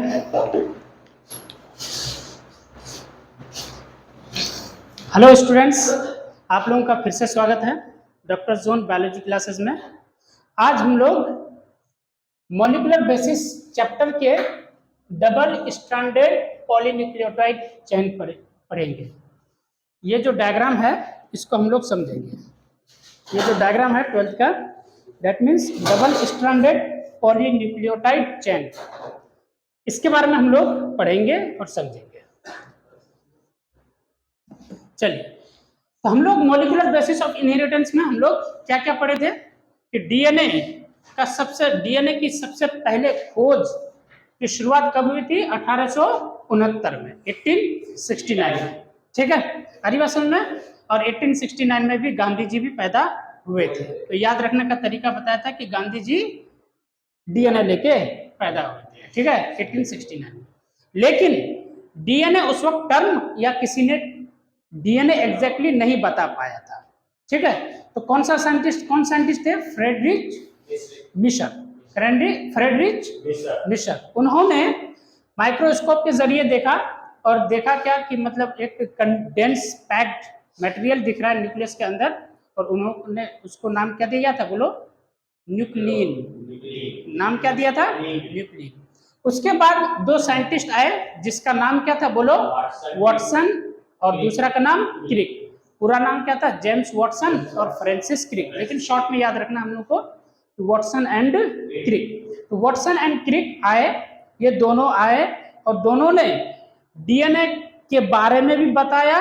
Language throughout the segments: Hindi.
हेलो स्टूडेंट्स, आप लोगों का फिर से स्वागत है डॉक्टर जोन बायोलॉजी क्लासेस में। आज हम लोग मॉलिक्यूलर बेसिस चैप्टर के डबल स्ट्रैंडेड पॉलीन्यूक्लियोटाइड चेन पढ़ेंगे। ये जो डायग्राम है इसको हम लोग समझेंगे। ये जो डायग्राम है 12th का, that means double stranded polynucleotide chain, इसके बारे में हम लोग पढ़ेंगे और समझेंगे। चलिए, तो हम लोग मॉलिक्यूलर बेसिस ऑफ इनहेरिटेंस में हम लोग क्या क्या पढ़े थे कि डीएनए की सबसे पहले खोज की शुरुआत कब हुई थी? 1869 में, 1869 में। ठीक है, हरिवासन में। और 1869 में भी गांधी जी भी पैदा हुए थे। तो याद रखने का तरीका बताया था कि गांधी जी डीएनए लेके पैदा हुए थे। ठीक है, 1869 में। लेकिन डीएनए उस वक्त टर्म या किसी ने डीएनए एग्जैक्टली नहीं बता पाया था। ठीक है, तो कौन साइंटिस्ट थे? Friedrich Miescher. उन्होंने माइक्रोस्कोप के जरिए देखा और देखा क्या कि मतलब एक कंडेंस पैक्ड मटेरियल दिख रहा है न्यूक्लियस के अंदर, और उन्होंने उसको नाम क्या दिया था? बोलो, न्यूक्लिन। नाम क्या दिया था? न्यूक्लिन। उसके बाद दो साइंटिस्ट आए जिसका नाम क्या था? बोलो, वाटसन, और दूसरा का नाम क्रिक। पूरा नाम क्या था? जेम्स वाटसन और फ्रांसिस क्रिक, लेकिन शॉर्ट में याद रखना हम लोग को, वाटसन एंड क्रिक। तो वाटसन एंड क्रिक आए, ये दोनों आए और दोनों ने डीएनए के बारे में भी बताया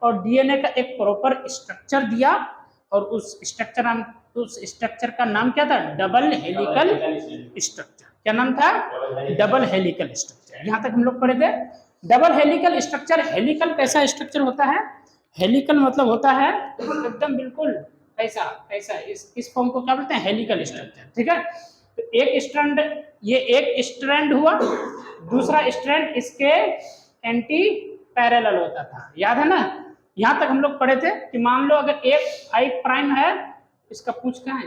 और डीएनए का एक प्रॉपर स्ट्रक्चर दिया। और उस स्ट्रक्चर का नाम क्या था? Double helical structure. क्या नाम था? Double helical structure. यहां तक हम लोग पढ़े थे। डबल हेलिकल स्ट्रक्चर, हेलिकल कैसा स्ट्रक्चर होता है? हेलिकल मतलब होता है एकदम बिल्कुल ऐसा ऐसा, इस फॉर्म को क्या बोलते हैं? Helical structure. ठीक है, तो एक स्ट्रैंड, ये एक स्ट्रैंड हुआ, दूसरा स्ट्रैंड इसके एंटी पैरेलल होता था। याद है ना? यहां तक हम लोग पढ़े थे कि मान लो अगर एक आई प्राइम है, इसका पूछ कहाँ है?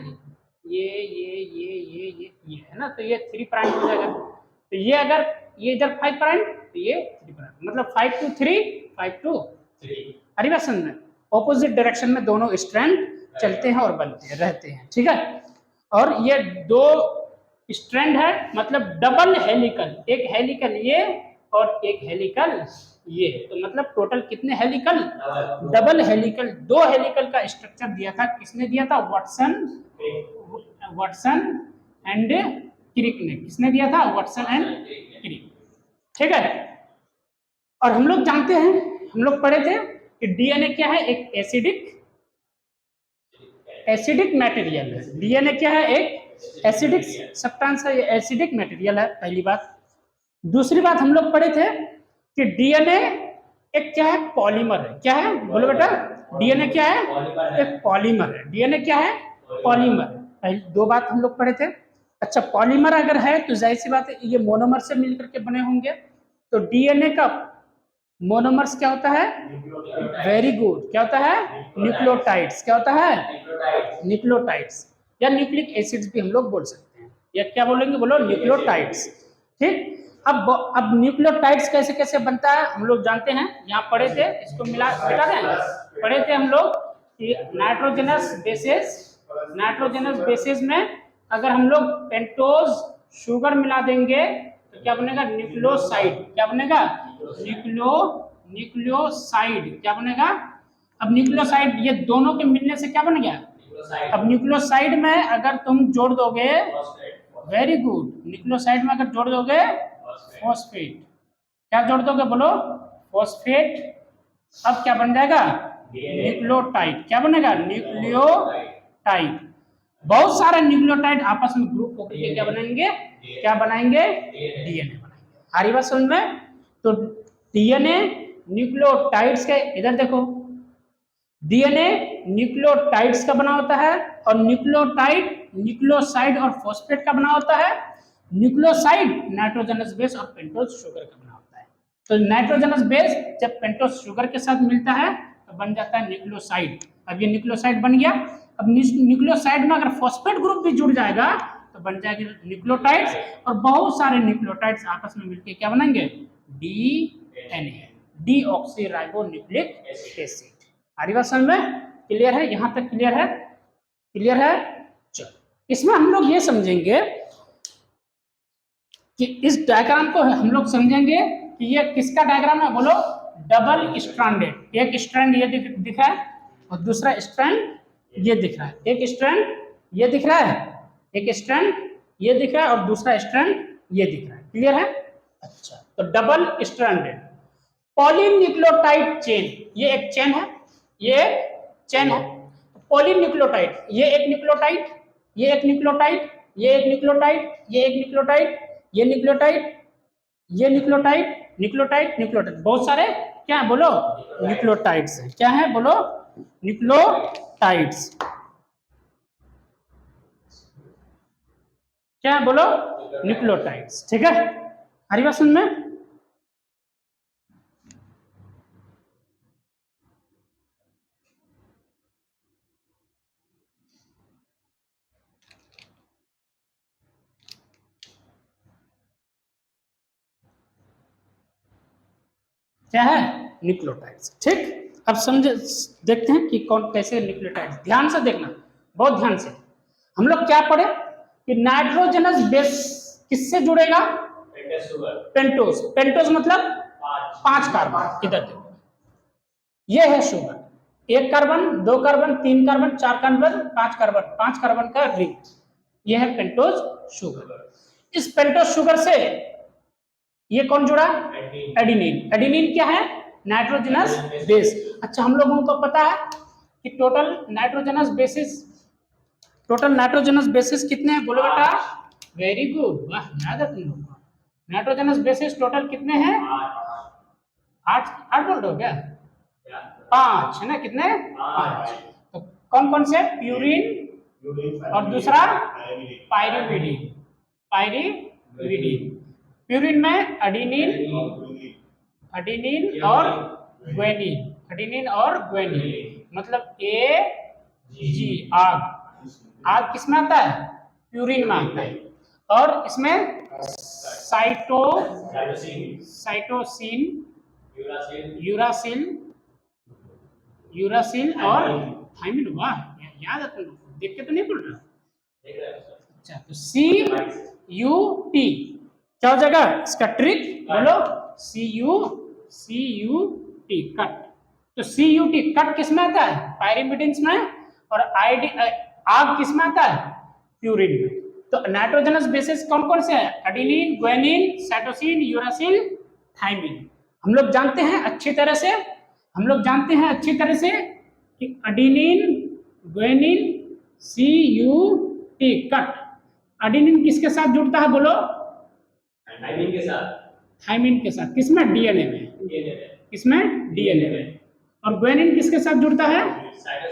ये है ना, तो ये 3 प्राइम हो जाएगा। तो ये अगर ये इधर 5 प्राइम, तो ये 3 प्राइम, मतलब 5 to 3, 5 to 3। हरिवासन में ऑपोजिट डायरेक्शन में दोनों स्ट्रैंड चलते हैं और बनते रहते हैं। ठीक है, और ये दो स्ट्रैंड है, मतलब डबल हेलिकल, एक हेलिकल ये और एक हेलिकल ये, तो मतलब टोटल कितने हेलिकल? Double helical. 2 हेलिकल का स्ट्रक्चर दिया था। किसने दिया था? वाटसन एंड क्रिक ने। किसने दिया था? Watson and Crick. ठीक है, और हम लोग जानते हैं, हम लोग पढ़े थे कि डीएनए क्या है? एक एसिडिक मटेरियल है। डीएनए क्या है? एक एसिडिक सब्सटेंस है, ये एसिडिक मटेरियल है, पहली बात। दूसरी बात हम लोग पढ़े थे कि डीएनए एक क्या है? पॉलीमर है। क्या है? बोलो बेटा, डीएनए क्या है? एक पॉलीमर है। डीएनए क्या है? पॉलीमर। पहली 2 बात हम लोग पढ़े थे। अच्छा, पॉलीमर अगर है तो जाहिर सी बात है ये मोनोमर से मिलकर के बने होंगे। तो डीएनए का मोनोमर्स क्या होता है? वेरी गुड, क्या होता है? न्यूक्लियोटाइड्स। क्या होता है? न्यूक्लियोटाइड्स, या न्यूक्लिक एसिड्स भी हम लोग बोल सकते हैं। या क्या बोलेंगे? बोलो, न्यूक्लियोटाइड्स। ठीक, अब न्यूक्लियोटाइड्स कैसे कैसे बनता है हम लोग जानते हैं। यहाँ पढ़े थे, इसको मिटा दें। पढ़े थे हम लोग कि नाइट्रोजनस बेसेस में अगर हम लोग पेंटोज शुगर मिला देंगे तो क्या बनेगा? न्यूक्लियोसाइड। क्या बनेगा? न्यूक्लियोसाइड। क्या बनेगा? अब न्यूक्लियोसाइड, ये दोनों के मिलने से क्या बन गया? अब न्यूक्लियोसाइड में अगर तुम जोड़ दोगे, वेरी गुड, न्यूक्लियोसाइड में अगर जोड़ दोगे फॉस्फेट। क्या जोड़ दोगे? बोलो, फॉस्फेट। अब क्या बन जाएगा? न्यूक्लियोटाइड। क्या बनेगा? न्यूक्लियोटाइड। बहुत सारे न्यूक्लियोटाइड आपस में ग्रुप होकर के क्या बनाएंगे? डीएनए बनाएंगे। हरी बात समझ में? तो डीएनए न्यूक्लियोटाइड्स के, इधर देखो, डीएनए न्यूक्लियोटाइड्स का बना होता है और न्यूक्लियोटाइड न्यूक्लियोसाइड और फॉस्फेट का बना होता है। न्यूक्लियोसाइड नाइट्रोजनस बेस और पेंटोज शुगर का बना होता है। तो नाइट्रोजनस बेस जब पेंटोज शुगर के साथ मिलता है तो बन जाता है न्यूक्लियोसाइड। अब ये न्यूक्लियोसाइड बन गया। अब न्यूक्लियोसाइड में अगर फॉस्फेट ग्रुप भी जुड़ जाएगा तो बन जाएगी न्यूक्लियोटाइड्स, और बहुत सारे न्यूक्लियोटाइड्स आपस में मिलकर क्या बनाएंगे, डीएनए, डीऑक्सीराइबोन्यूक्लिक एसिड। आ रही बात समझ में? क्लियर है? यहां तक क्लियर है? क्लियर है? चलो, इसमें हम लोग ये समझेंगे कि इस डायग्राम को हम लोग समझेंगे कि ये किसका डायग्राम है, बोलो, डबल स्ट्रैंडेड। एक स्ट्रैंड ये दिख रहा है और दूसरा स्ट्रैंड ये दिख रहा है। एक स्ट्रैंड ये दिख रहा है, एक स्ट्रैंड ये दिख रहा है और दूसरा स्ट्रैंड ये दिख रहा है। क्लियर है? अच्छा, तो डबल स्ट्रैंडेड पॉलीन्यूक्लियोटाइड चेन, ये एक चेन है, ये एक चेन है। पॉलीन्यूक्लियोटाइड, ये एक न्यूक्लियोटाइड, ये एक न्यूक्लियोटाइड, ये एक न्यूक्लियोटाइड, ये एक न्यूक्लियोटाइड, ये न्यूक्लियोटाइड, ये न्यूक्लियोटाइड, न्यूक्लियोटाइड, न्यूक्लियोटाइड, बहुत सारे क्या है बोलो, न्यूक्लियोटाइड्स हैं। क्या है बोलो, न्यूक्लियोटाइड्स। क्या है बोलो, न्यूक्लियोटाइड्स। ठीक है, हरी बात समझ में? क्या है, न्यूक्लियोटाइड्स। ठीक, अब समझे, देखते हैं कि कौन कैसे न्यूक्लियोटाइड्स। ध्यान से देखना, बहुत ध्यान से। हम लोग क्या पढ़े कि नाइट्रोजनस बेस किससे जुड़ेगा, पेंटोज। पेंटोज मतलब 5 कार्बन। इधर देखो, ये है sugar, 1 carbon, 2 carbon, 3 carbon, 4 carbon, 5 carbon, 5 carbon का रिंग, ये है पेंटोज शुगर। इस पेंटोज शुगर से ये कौन जुड़ा, एडिनिन। एडिनिन क्या है, नाइट्रोजनस बेस। अच्छा, हम लोगों को पता है कि टोटल नाइट्रोजनस बेसिस कितने हैं, बोलो बेटा। वेरी गुड, वाह, याद है तुम लोग को। नाइट्रोजनस बेसिस टोटल कितने हैं, 8 बोल रहे हो क्या, 5 है ना, कितने, 5। तो कौन कौन से, प्यूरिन और दूसरा पाइरीमिडीन। प्यूरिन में एडिनिन और ग्वेनिन, मतलब AG, आग किसमें आता है, प्यूरिन में आता है। और इसमें साइटोसिन, यूरासिल और थायमिन। वाह, याद है तुम लोग को, देख के तो नहीं बोल रहा। अच्छा, तो CUT क्या हो जाएगा इसका ट्रिक, बोलो, CUT कट। तो CUT कट किसमें आता है, पाइरीमिडिन्स में, और आग किसमें आता है, प्यूरिन में। तो नाइट्रोजनस बेसिस कौन कौन से हैं, adenine, guanine, cytosine, uracil, thymine. हम लोग जानते हैं अच्छी तरह से कि adenine, guanine, CUT cut. Adenine किसके साथ जुड़ता है, बोलो, थायमिन के साथ। किसमें, डीएनए में। किसमें, डीएनए में। और ग्वेनिन किसके साथ जुड़ता है,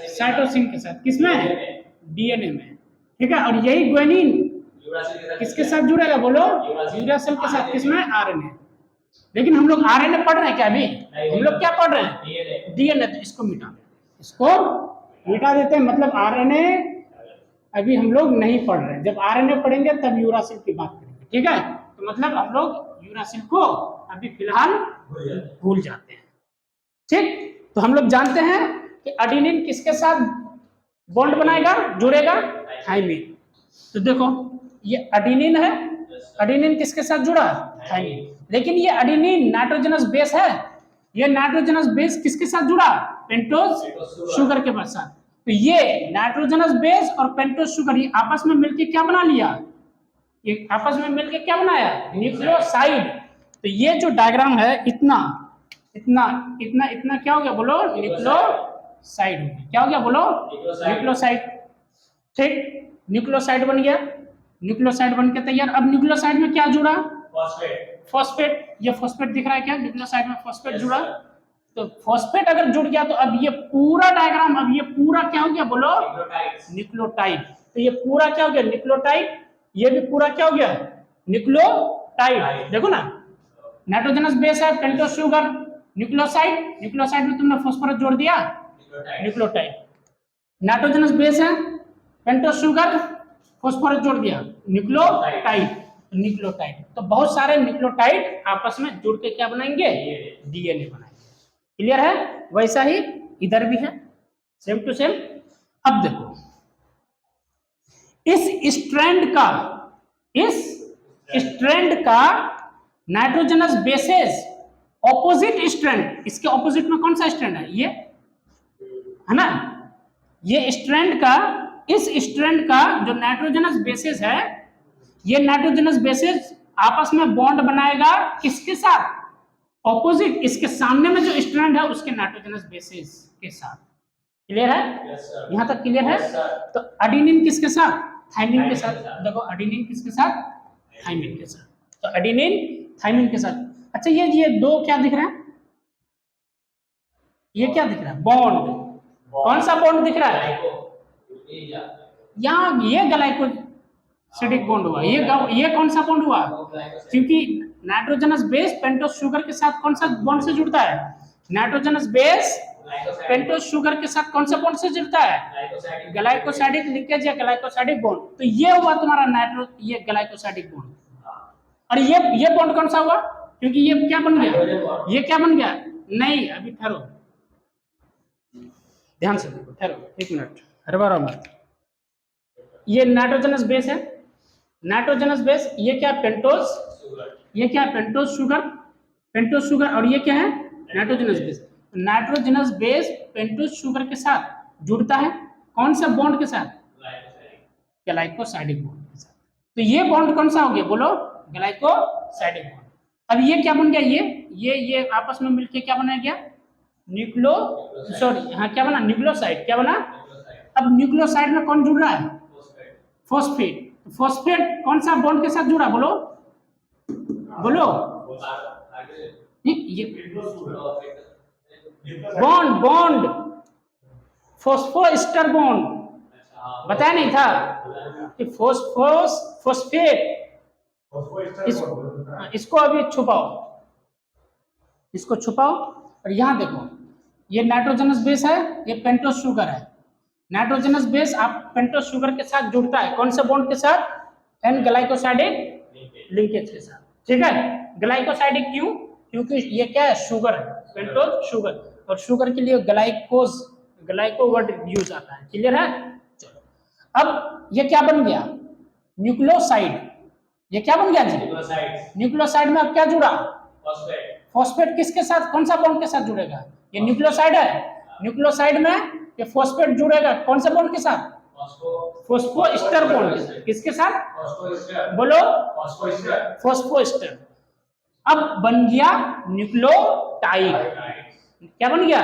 साइटोसिन के साथ। किसमें, डीएनए में। ठीक है, और यही ग्वेनिन किसके साथ जुड़ेगा, बोलो, यूरासिल के साथ। किसमें, आरएनए। लेकिन हम लोग आरएनए पढ़ रहे हैं क्या अभी, हम लोग क्या पढ़ रहे हैं, डीएनए। तो इसको मिटा देते हैं, मतलब आरएनए अभी हम लोग नहीं पढ़ रहे हैं। जब आरएनए पढ़ेंगे तब यूरासिल की बात करेंगे। ठीक है, तो मतलब हम लोग यूरासिल को अभी फिलहाल भूल जाते हैं। ठीक, तो हम लोग जानते हैं कि एडिनिन किसके साथ बॉन्ड बनाएगा, जुड़ेगा, थायमिन। तो देखो, ये एडिनिन है, एडिनिन किसके साथ जुड़ा, थायमिन। लेकिन ये एडिनिन नाइट्रोजनस बेस है, ये नाइट्रोजनस बेस किसके साथ जुड़ा, पेंटोज शुगर के साथ। तो ये नाइट्रोजनस बेस और पेंटोज शुगर ये आपस में मिलकर क्या बना लिया, ये आपस में मिलकर क्या बनाया, न्यूक्लियोसाइड। तो ये जो डायग्राम है, इतना इतना इतना इतना क्या हो गया, बोलो, न्यूक्लियोसाइड हो गया। क्या हो गया, बोलो, न्यूक्लियोसाइड। ठीक, न्यूक्लियोसाइड बन गया, न्यूक्लियोसाइड बन के तैयार। अब न्यूक्लियोसाइड में क्या जुड़ा, फॉस्फेट। ये फॉस्फेट दिख रहा है क्या, न्यूक्लियोसाइड में फॉस्फेट जुड़ा। तो फॉस्फेट अगर जुड़ गया तो अब ये पूरा डायग्राम, अब ये पूरा क्या हो गया, बोलो, न्यूक्लियोटाइड। तो ये पूरा क्या हो गया, न्यूक्लियोटाइड। ये भी पूरा क्या हो गया, न्यूक्लियोटाइड। देखो ना, नाइट्रोजनस बेस है, पेंटोज शुगर, न्यूक्लियोसाइड में तुमने फास्फोरस जोड़ दिया, न्यूक्लियोटाइड। नाइट्रोजनस बेस है, पेंटोज शुगर, फॉस्फोरस जोड़ दिया, न्यूक्लियोटाइड, न्यूक्लियोटाइड। तो बहुत सारे न्यूक्लियोटाइड आपस में जुड़ के क्या बनाएंगे, डीएनए बनाएंगे। क्लियर है? वैसा ही इधर भी है, सेम टू सेम। अब देखो इस स्ट्रैंड का नाइट्रोजनस बेसेस ऑपोजिट स्ट्रैंड, इसके ऑपोजिट में कौन सा स्ट्रैंड है, ये है ना, ये स्ट्रैंड का, इस स्ट्रैंड का जो नाइट्रोजनस बेसिस है, ये नाइट्रोजनस बेसिस आपस में बॉन्ड बनाएगा किसके साथ, ऑपोजिट, इसके सामने में जो स्ट्रैंड है उसके नाइट्रोजनस बेसिस के साथ। क्लियर है? Yes sir. यहाँ तक क्लियर है? तो एडेनिन किसके साथ, थाइमिन के साथ। देखो एडेनिन किसके साथ, थाइमिन के साथ। तो एडेनिन थाइमिन के साथ। अच्छा ये दो क्या दिख रहा है, ये क्या दिख रहा है, बॉन्ड। कौन सा बॉन्ड दिख रहा है, यहाँ ये ग्लाइकोसिडिक बॉन्ड हुआ, ये कौन सा बॉन्ड हुआ, क्योंकि नाइट्रोजनस बेस पेंटोस शुगर के साथ कौन सा बॉन्ड से जुड़ता है, नाइट्रोजनस बेस पेंटोस शुगर के साथ कौन सा बॉन्ड से जुड़ता है, ग्लाइकोसाइडिक लिंकेज या ग्लाइकोसाइडिक बॉन्ड। तो ये हुआ तुम्हारा ये ग्लाइकोसाइडिक बॉन्ड। और ये बॉन्ड कौन सा हुआ, क्योंकि ये क्या बन गया, ये क्या बन गया, नहीं अभी ठहरो, ध्यान से देखो, ठहरो एक मिनट, हरबारा मत। ये नाइट्रोजनस बेस है, नाइट्रोजनस बेस, ये क्या पेंटोस, ये क्या पेंटोस शुगर, और ये क्या है nitrogenous base. Nitrogenous base pentose sugar के साथ जुड़ता है कौन सा बॉन्ड के साथ, ग्लाइकोसाइडिक बॉन्ड के साथ। तो ये बॉन्ड कौन सा हो गया, बोलो, ग्लाइकोसाइडिक बॉन्ड। अब ये क्या बन गया, ये आपस में मिलके क्या बना गया, हाँ क्या बना, न्यूक्लियोसाइड। क्या बना, अब न्यूक्लियोसाइड में कौन जुड़ रहा है, फॉस्फेट। फॉस्फेट कौन सा बॉन्ड के साथ जुड़ा, बोलो ये बॉन्ड फॉस्फोएस्टर बॉन्ड, बताया नहीं था कि फॉस्फेट, इसको अभी छुपाओ, और यहाँ देखो ये नाइट्रोजनस बेस है, ये पेंटोस शुगर है। नाइट्रोजनस बेस आप पेंटोस शुगर के साथ जुड़ता है कौन से बॉन्ड के साथ, एन ग्लाइकोसाइडिक लिंकेज के साथ। ठीक है, ग्लाइकोसाइडिक क्यों, क्योंकि ये क्या है, शुगर है, पेंटोस शुगर, और शुगर के लिए ग्लाइको वर्ड यूज आता है। क्लियर है? चलो अब ये क्या बन गया, न्यूक्लियोसाइड। ये क्या बन गया जी, न्यूक्लियोसाइड में अब क्या जुड़ा, फॉस्फेट किसके साथ, कौन सा बॉन्ड के साथ जुड़ेगा, ये न्यूक्लियोसाइड है, न्यूक्लियोसाइड में ये फॉस्फेट जुड़ेगा कौन सा बॉन्ड के साथ, फॉस्फोएस्टर बॉन्ड। किसके साथ, बोलो, फॉस्फोएस्टर। अब बन गया न्यूक्लियोटाइड। क्या बन गया,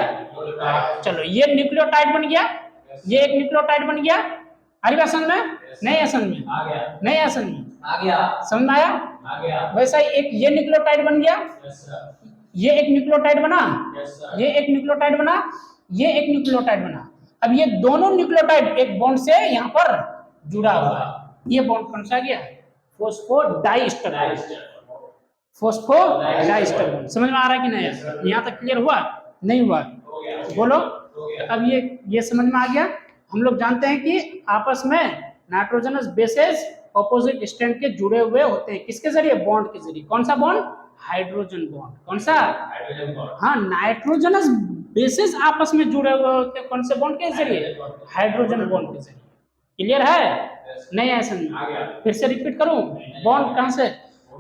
चलो ये न्यूक्लियोटाइड बन गया, ये एक न्यूक्लियोटाइड बन गया। आ गया समझ में, नहीं है समझ में, नहीं है समझ में, समझ में आया? वैसा ही एक ये न्यूक्लियोटाइड बन गया, ये एक न्यूक्लियोटाइड बना, ये एक न्यूक्लियोटाइड बना, ये एक न्यूक्लियोटाइड बना। अब ये दोनों न्यूक्लियोटाइड एक बॉन्ड से यहाँ पर जुड़ा हुआ है। ये बॉन्ड कौन सा गया, फॉस्फोडाइस्टर बॉन्ड। समझ में आ रहा है कि नहीं, यहाँ तक क्लियर हुआ, नहीं हुआ, बोलो। अब ये समझ में आ गया। हम लोग जानते हैं कि आपस में नाइट्रोजनस बेसेस ऑपोजिट स्ट्रैंड के जुड़े हुए होते हैं, किसके जरिए, बॉन्ड के जरिए। कौन सा बॉन्ड, हाइड्रोजन बॉन्ड। कौन सा, हाँ, नाइट्रोजनस बेसेस आपस में जुड़े हुए होते हैं कौन से बॉन्ड के जरिए, हाइड्रोजन बॉन्ड के जरिए। क्लियर है, नहीं है समझ? फिर से रिपीट करूं, बॉन्ड कहां से,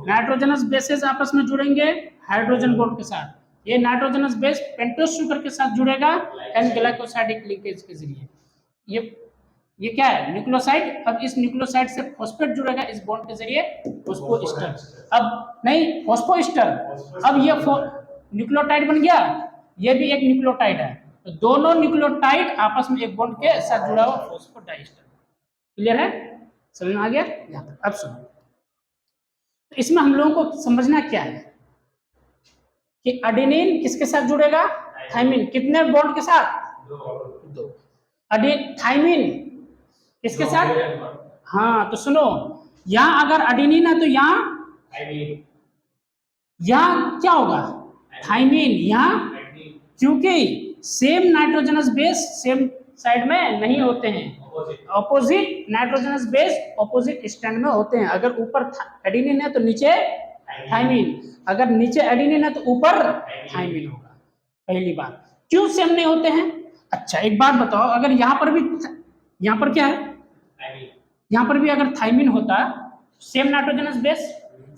नाइट्रोजनस बेसेस आपस में जुड़ेंगे हाइड्रोजन बॉन्ड के साथ। ये नाइट्रोजनस बेस पेंटोस शुगर के साथ जुड़ेगा एन ग्लाइकोसाइडिक लिंकेज के जरिए। ये क्या है, न्यूक्लियोसाइड। अब इस न्यूक्लियोसाइड से फॉस्फेट जुड़ेगा इस बॉन्ड के जरिए, फॉस्फोएस्टर। अब नहीं, फॉस्फोएस्टर, अब ये न्यूक्लियोटाइड बन गया, ये भी एक न्यूक्लियोटाइड है। तो दोनों न्यूक्लियोटाइड आपस में एक बॉन्ड के साथ जुड़ा हुआ फॉस्फोडाइस्टर। क्लियर है, समझ में आ गया? अब सुनो, तो इसमें हम लोगों को समझना क्या है कि एडेनिन किसके साथ जुड़ेगा, थाइमिन। कितने बॉन्ड के साथ, दो। थाइमिन किसके साथ, हाँ, तो सुनो, यहां अगर एडेनिन है तो यहाँ क्या होगा, थाइमिन। यहाँ क्योंकि same nitrogenous base same side में नहीं होते हैं, opposite nitrogenous base opposite stand में होते हैं। अगर ऊपर एडेनिन है तो नीचे थाइमिन, अगर नीचे एडेनिन है तो ऊपर थाइमिन होगा। पहली बात, क्यों सेम नहीं होते हैं? अच्छा एक बात बताओ, अगर यहाँ पर भी, यहाँ पर क्या है, यहाँ पर भी अगर थाइमिन होता, same nitrogenous base,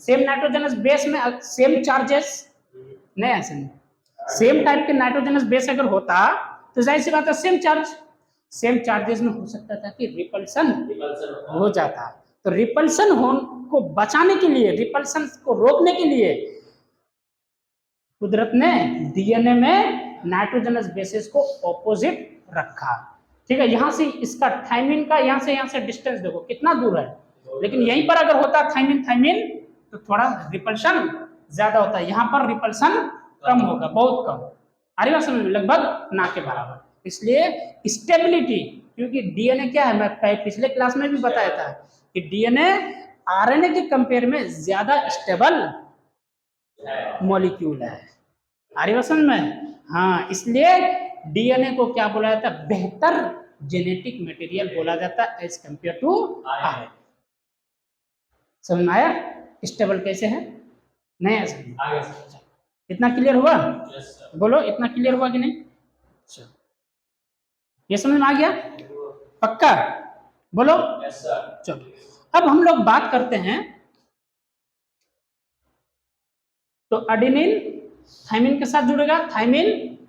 same nitrogenous base में सेम चार्जेस नहीं, ऐसे नहीं, सेम टाइप के नाइट्रोजनस बेस अगर होता तो जाहिर सी बात है सेम चार्ज, सेम चार्जेस में हो सकता था कि रिपल्सन हो जाता। तो रिपल्सन हो को बचाने के लिए, रिपल्सन को रोकने के लिए कुदरत ने डीएनए में नाइट्रोजनस बेसिस को ऑपोजिट रखा। ठीक है, यहां से इसका थाइमिन का यहां से डिस्टेंस देखो कितना दूर है, लेकिन यहीं पर अगर होता थाइमिन थाइमिन तो थोड़ा रिपल्शन ज्यादा होता है, यहाँ पर रिपल्शन कम होगा, बहुत कम, आ रही बात समझ में, लगभग ना के बराबर। इसलिए स्टेबिलिटी, क्योंकि डीएनए क्या है, मैं पिछले क्लास में भी बताया था कि डीएनए आरएनए के कंपेयर में ज्यादा स्टेबल मॉलिक्यूल है। आ रही बात समझ में? हाँ, इसलिए डीएनए को क्या बोला जाता है, बेहतर जेनेटिक मटेरियल बोला जाता है एज कंपेयर टू आरएनए। समझ में आया स्टेबल कैसे है? नहीं है समझ? इतना क्लियर हुआ? बोलो इतना क्लियर हुआ कि नहीं? अच्छा, ये समझ में आ गया? पक्का बोलो। चलो अब हम लोग बात करते हैं, तो एडेनिन थाइमिन के साथ जुड़ेगा, थाइमिन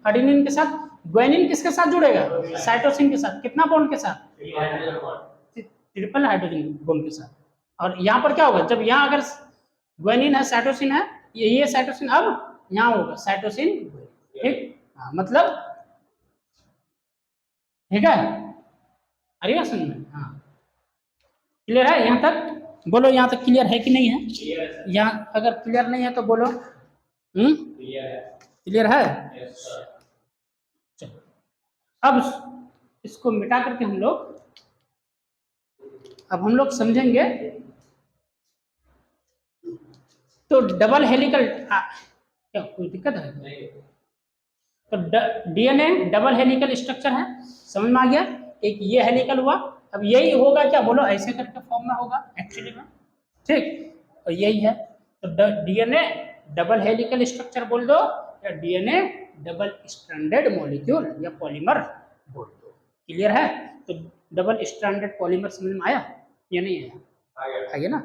एडेनिन के साथ, ग्वानिन किसके साथ जुड़ेगा, साइटोसिन के साथ, कितना बॉन्ड के साथ, ट्रिपल हाइड्रोजन बॉन्ड के साथ। और यहाँ पर क्या होगा, जब यहाँ अगर ग्वानिन है साइटोसिन है, ये साइटोसिन अब यहाँ होगा साइटोसिन, ठीक, हाँ मतलब ठीक है, अरे बात समझ में? हाँ क्लियर है यहाँ तक? बोलो यहाँ तक क्लियर है कि नहीं है? यहाँ अगर क्लियर नहीं है तो बोलो क्लियर है। चलो अब इसको मिटा करके हम लोग, अब हम लोग समझेंगे। तो डबल हेलिकल, क्या कोई दिक्कत है? तो डीएनए डबल हेलिकल स्ट्रक्चर है, समझ में आ गया? एक ये हेलिकल हुआ, अब यही होगा क्या, बोलो ऐसे करके फॉर्म में होगा एक्चुअली में, ठीक, और यही है। तो डीएनए डबल हेलिकल स्ट्रक्चर बोल दो, या डीएनए डबल स्ट्रैंडेड मॉलिक्यूल या पॉलीमर बोल दो। क्लियर है? तो डबल स्ट्रैंडेड पॉलीमर समझ में आया या नहीं आया? आगे ना,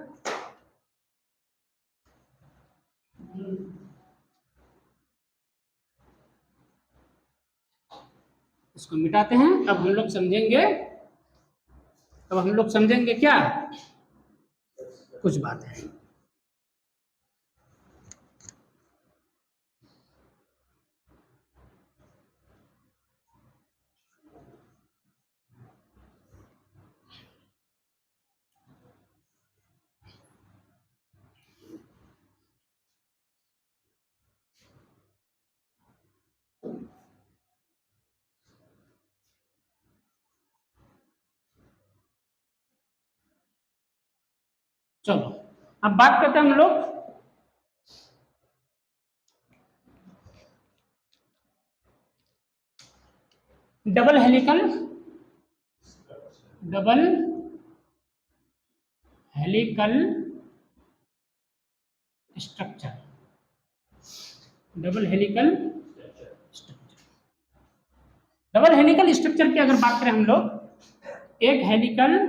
इसको मिटाते हैं। अब हम लोग समझेंगे, अब हम लोग समझेंगे क्या, कुछ बातें। चलो अब बात करते हैं हम लोग double helical, double helical structure, double helical structure. Double helical structure की अगर बात करें हम लोग, एक हेलिकल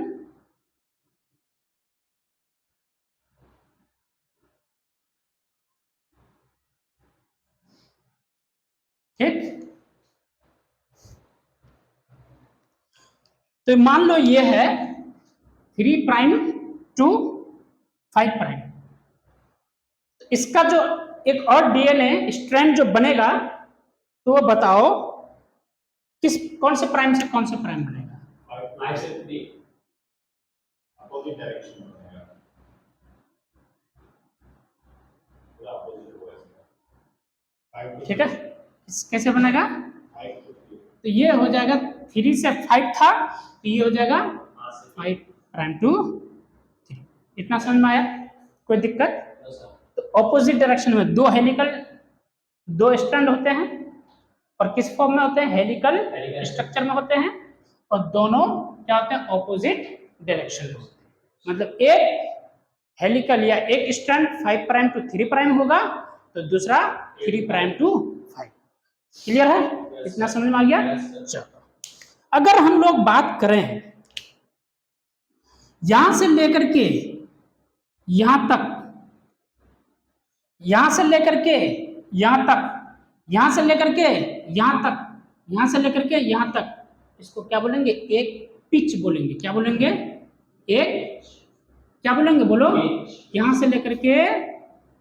ठीक, तो मान लो ये है 3 प्राइम टू 5 प्राइम, इसका जो एक और डीएनए स्ट्रैंड जो बनेगा, तो वो बताओ किस, कौन से प्राइम से कौन से प्राइम बनेगा? 5 से 3 अपोजिट डायरेक्शन में बनेगा, ठीक है। कैसे बनेगा? तो ये हो जाएगा 3 से 5 था, तो ये हो जाएगा 5 प्राइम टू 3। इतना समझ में आया? कोई दिक्कत? तो ऑपोजिट डायरेक्शन में दो हेलिकल, दो स्ट्रैंड होते हैं, और किस फॉर्म में होते हैं? हेलिकल स्ट्रक्चर में होते हैं, और दोनों क्या होते हैं, ऑपोजिट डायरेक्शन में होते हैं। मतलब एक हेलिकल या एक स्ट्रैंड 5 प्राइम टू 3 प्राइम होगा, तो दूसरा 3 प्राइम टू 5। क्लियर है? इतना समझ में आ गया? चलो, अगर हम लोग बात करें यहां से लेकर के यहां तक, यहां से लेकर के यहां तक, यहां से लेकर के यहां तक, यहां से लेकर के यहां तक, इसको क्या बोलेंगे, एक पिच बोलेंगे। क्या बोलेंगे? एक क्या बोलेंगे, बोलो? यहां से लेकर के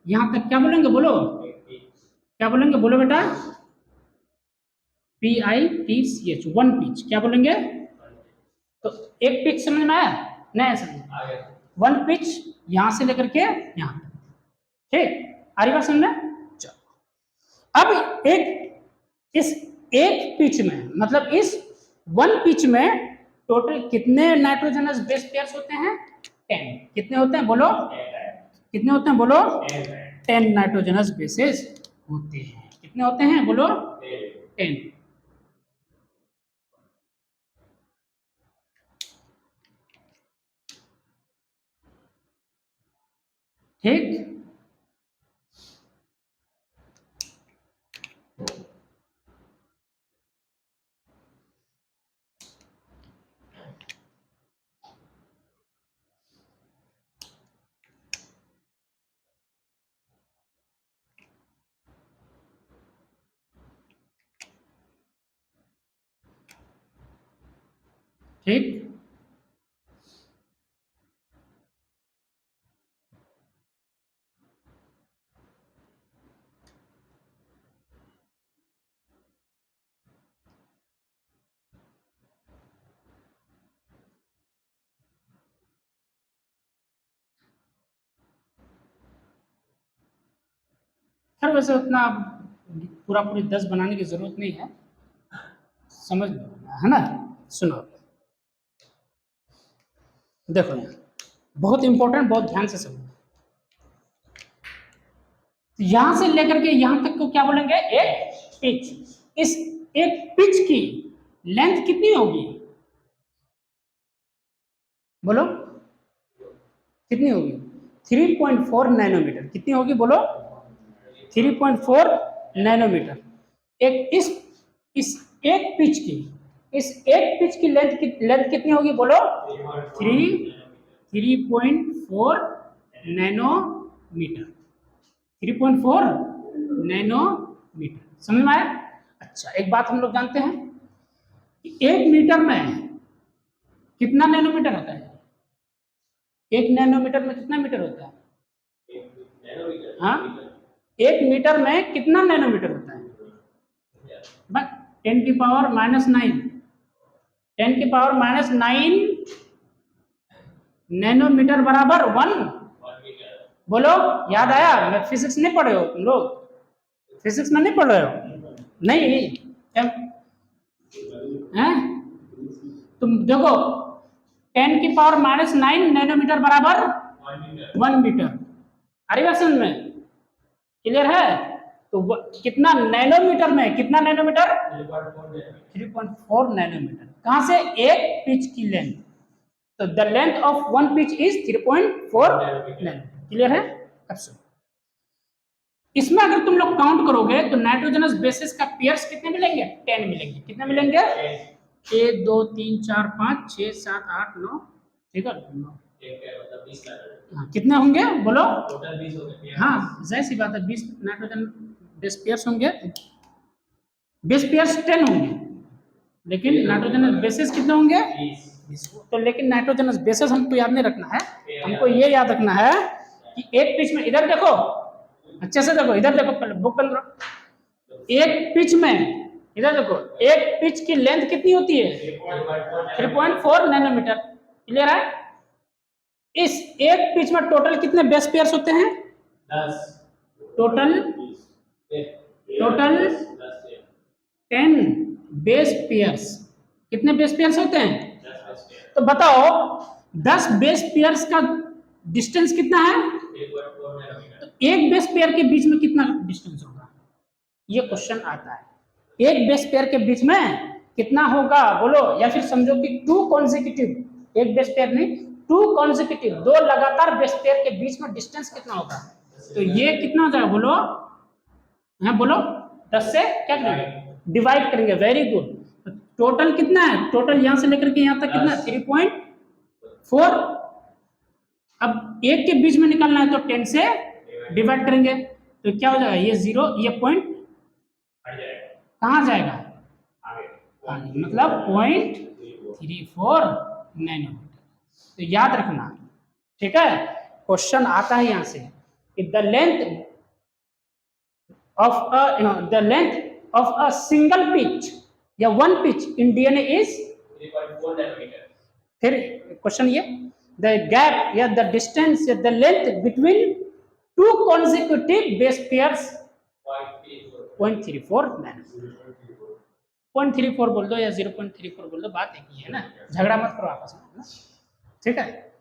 यहां तक क्या बोलेंगे, बोलो? क्या बोलेंगे, बोलो बेटा? PITCH, one pitch. क्या बोलेंगे? तो एक पिच समझ में आया? नहीं समझ? वन पिच यहां से लेकर के यहां तक। ठीक, आ रही बात समझ में? चलो, अब इस एक पिच में, मतलब इस वन पिच में टोटल कितने नाइट्रोजनस बेस पेयर्स होते हैं? 10। कितने होते हैं, बोलो? कितने होते हैं, बोलो? 10 नाइट्रोजनस बेसेस होते हैं। कितने होते हैं, बोलो? 10। ठीक, ठीक। खैर वैसे उतना पूरा पूरी 10 बनाने की जरूरत नहीं है, समझ लो, है ना? सुनो, देखो बहुत इंपॉर्टेंट, बहुत ध्यान से समझो। यहां से लेकर के यहां तक को क्या बोलेंगे, एक पिच। इस एक पिच की लेंथ कितनी होगी, बोलो? कितनी होगी? 3.4 नैनोमीटर। कितनी होगी, बोलो? 3.4 नैनोमीटर। एक इस एक पिच की, इस एक पिच की लेंथ कितनी होगी, बोलो? 3.4 नैनोमीटर। 3.4 नैनोमीटर। समझ में आया? अच्छा, एक बात हम लोग जानते हैं कि 1 मीटर में कितना नैनोमीटर होता है? 1 नैनोमीटर में कितना मीटर होता है? हाँ, 1 मीटर में कितना नैनोमीटर होता है? बस 10 की पावर -9, 10 की पावर -9 नैनोमीटर बराबर 1। बोलो, याद आया? मैं फिजिक्स नहीं पढ़े हो तुम लोग? फिजिक्स में नहीं पढ़ रहे हो? नहीं क्या हैं? तुम देखो, 10 की पावर -9 नैनोमीटर बराबर 1 मीटर। अरे बात समझ में? क्लियर है? तो कितना नैनोमीटर में, कितना नैनोमीटर? 3.4 नैनोमीटर। कहां से? एक पिच की लेंथ। तो the length of one pitch is 3.4 nanometre. Clear है? अब सुनो, इसमें अगर तुम लोग काउंट करोगे तो नाइट्रोजनस बेसिस का पेयर्स कितने मिलेंगे? 10 मिलेंगे। कितने मिलेंगे? 1 2 3 4 5 6 7 8 9। ठीक है, 9। हाँ, कितने होंगे, बोलो? टोटल 20 होंगे। हाँ, जाहिर सी बात है, 20 नाइट्रोजन बेस पेयर्स होंगे। बेस पेयर्स 10 होंगे, लेकिन नाइट्रोजनस बेसिस कितने होंगे? 20। तो लेकिन नाइट्रोजनस बेसिस हमको याद नहीं रखना है, हमको ये याद रखना है कि एक पिच में, इधर देखो, अच्छे से देखो, इधर देखो, पहले बुक बंद करो। एक पिच में, इधर देखो, एक पिच की लेंथ कितनी होती है? 3.4 नैनोमीटर। क्लियर है? इस एक पिच में टोटल कितने बेस पेयर्स होते हैं? 10। Total 10 base pairs. कितने बेस पेयर्स होते हैं? 10। तो बताओ, 10 बेस पेयर्स का डिस्टेंस कितना है? तो एक बेस पेयर के बीच में कितना डिस्टेंस होगा? ये क्वेश्चन आता है। एक बेस पेयर के बीच में कितना होगा बोलो, या फिर समझो कि 2 कॉन्जिक्यूटिव, एक बेस पेयर नहीं 2 कॉन्जिक्यूटिव, 2 लगातार बेस पेयर के बीच में डिस्टेंस कितना होगा, तो ये कितना हो जाएगा बोलो, हाँ बोलो 10 से क्या करेंगे डिवाइड करेंगे, वेरी गुड। टोटल कितना है, टोटल यहां से लेकर के यहां तक कितना 3.4, अब एक के बीच में निकालना है तो 10 से डिवाइड करेंगे तो क्या हो जाएगा, ये 0, ये पॉइंट कहाँ जाएगा आगे, मतलब 0.34 नैनोमीटर। तो याद रखना, ठीक है, क्वेश्चन आता है यहां से कि the length of a single pitch या one pitch in DNA is 3.4 nanometre. फिर क्वेश्चन ये, द गैप या द डिस्टेंस या the length between 2 consecutive base pairs 0.34 nanometre. 0.34 बोल दो या 0.34 बोल दो, बात एक ही है ना, झगड़ा मत करो आपस में ना, ठीक है।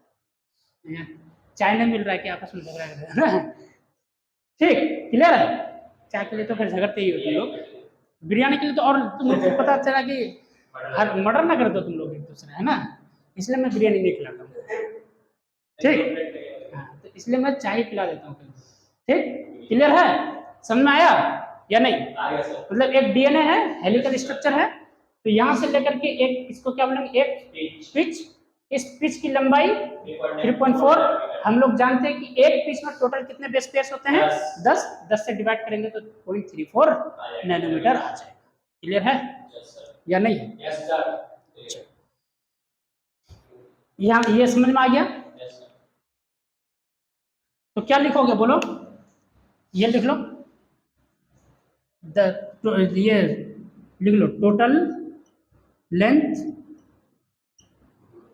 चाय नहीं मिल रहा है कि आपस में झगड़ा कर रहे हैं ना, ठीक क्लियर है। चाय के लिए तो फिर झगड़ते ही हो तुम लोग, बिरयानी के लिए तो और तुम लोग को पता चला कि हर मर्डर ना कर दो तुम लोग एक दूसरे, है ना, इसलिए मैं बिरयानी नहीं खिलाता हूँ, ठीक। हाँ तो इसलिए मैं चाय पिला देता हूँ, ठीक क्लियर है, समझ में आया या नहीं। मतलब एक डीएनए है, हेलिकल स्ट्रक्चर है, तो यहां से लेकर के एक इसको क्या बोलेंगे, एक पिच, इस पिच की लंबाई 3.4, हम लोग जानते हैं कि एक पिच में टोटल कितने बेस पेयर्स होते हैं 10 से डिवाइड करेंगे तो 0.34 नैनोमीटर आ जाएगा, क्लियर है या नहीं। यहाँ ये समझ में आ गया, तो क्या लिखोगे बोलो, ये लिख लो, ये लिख लो total length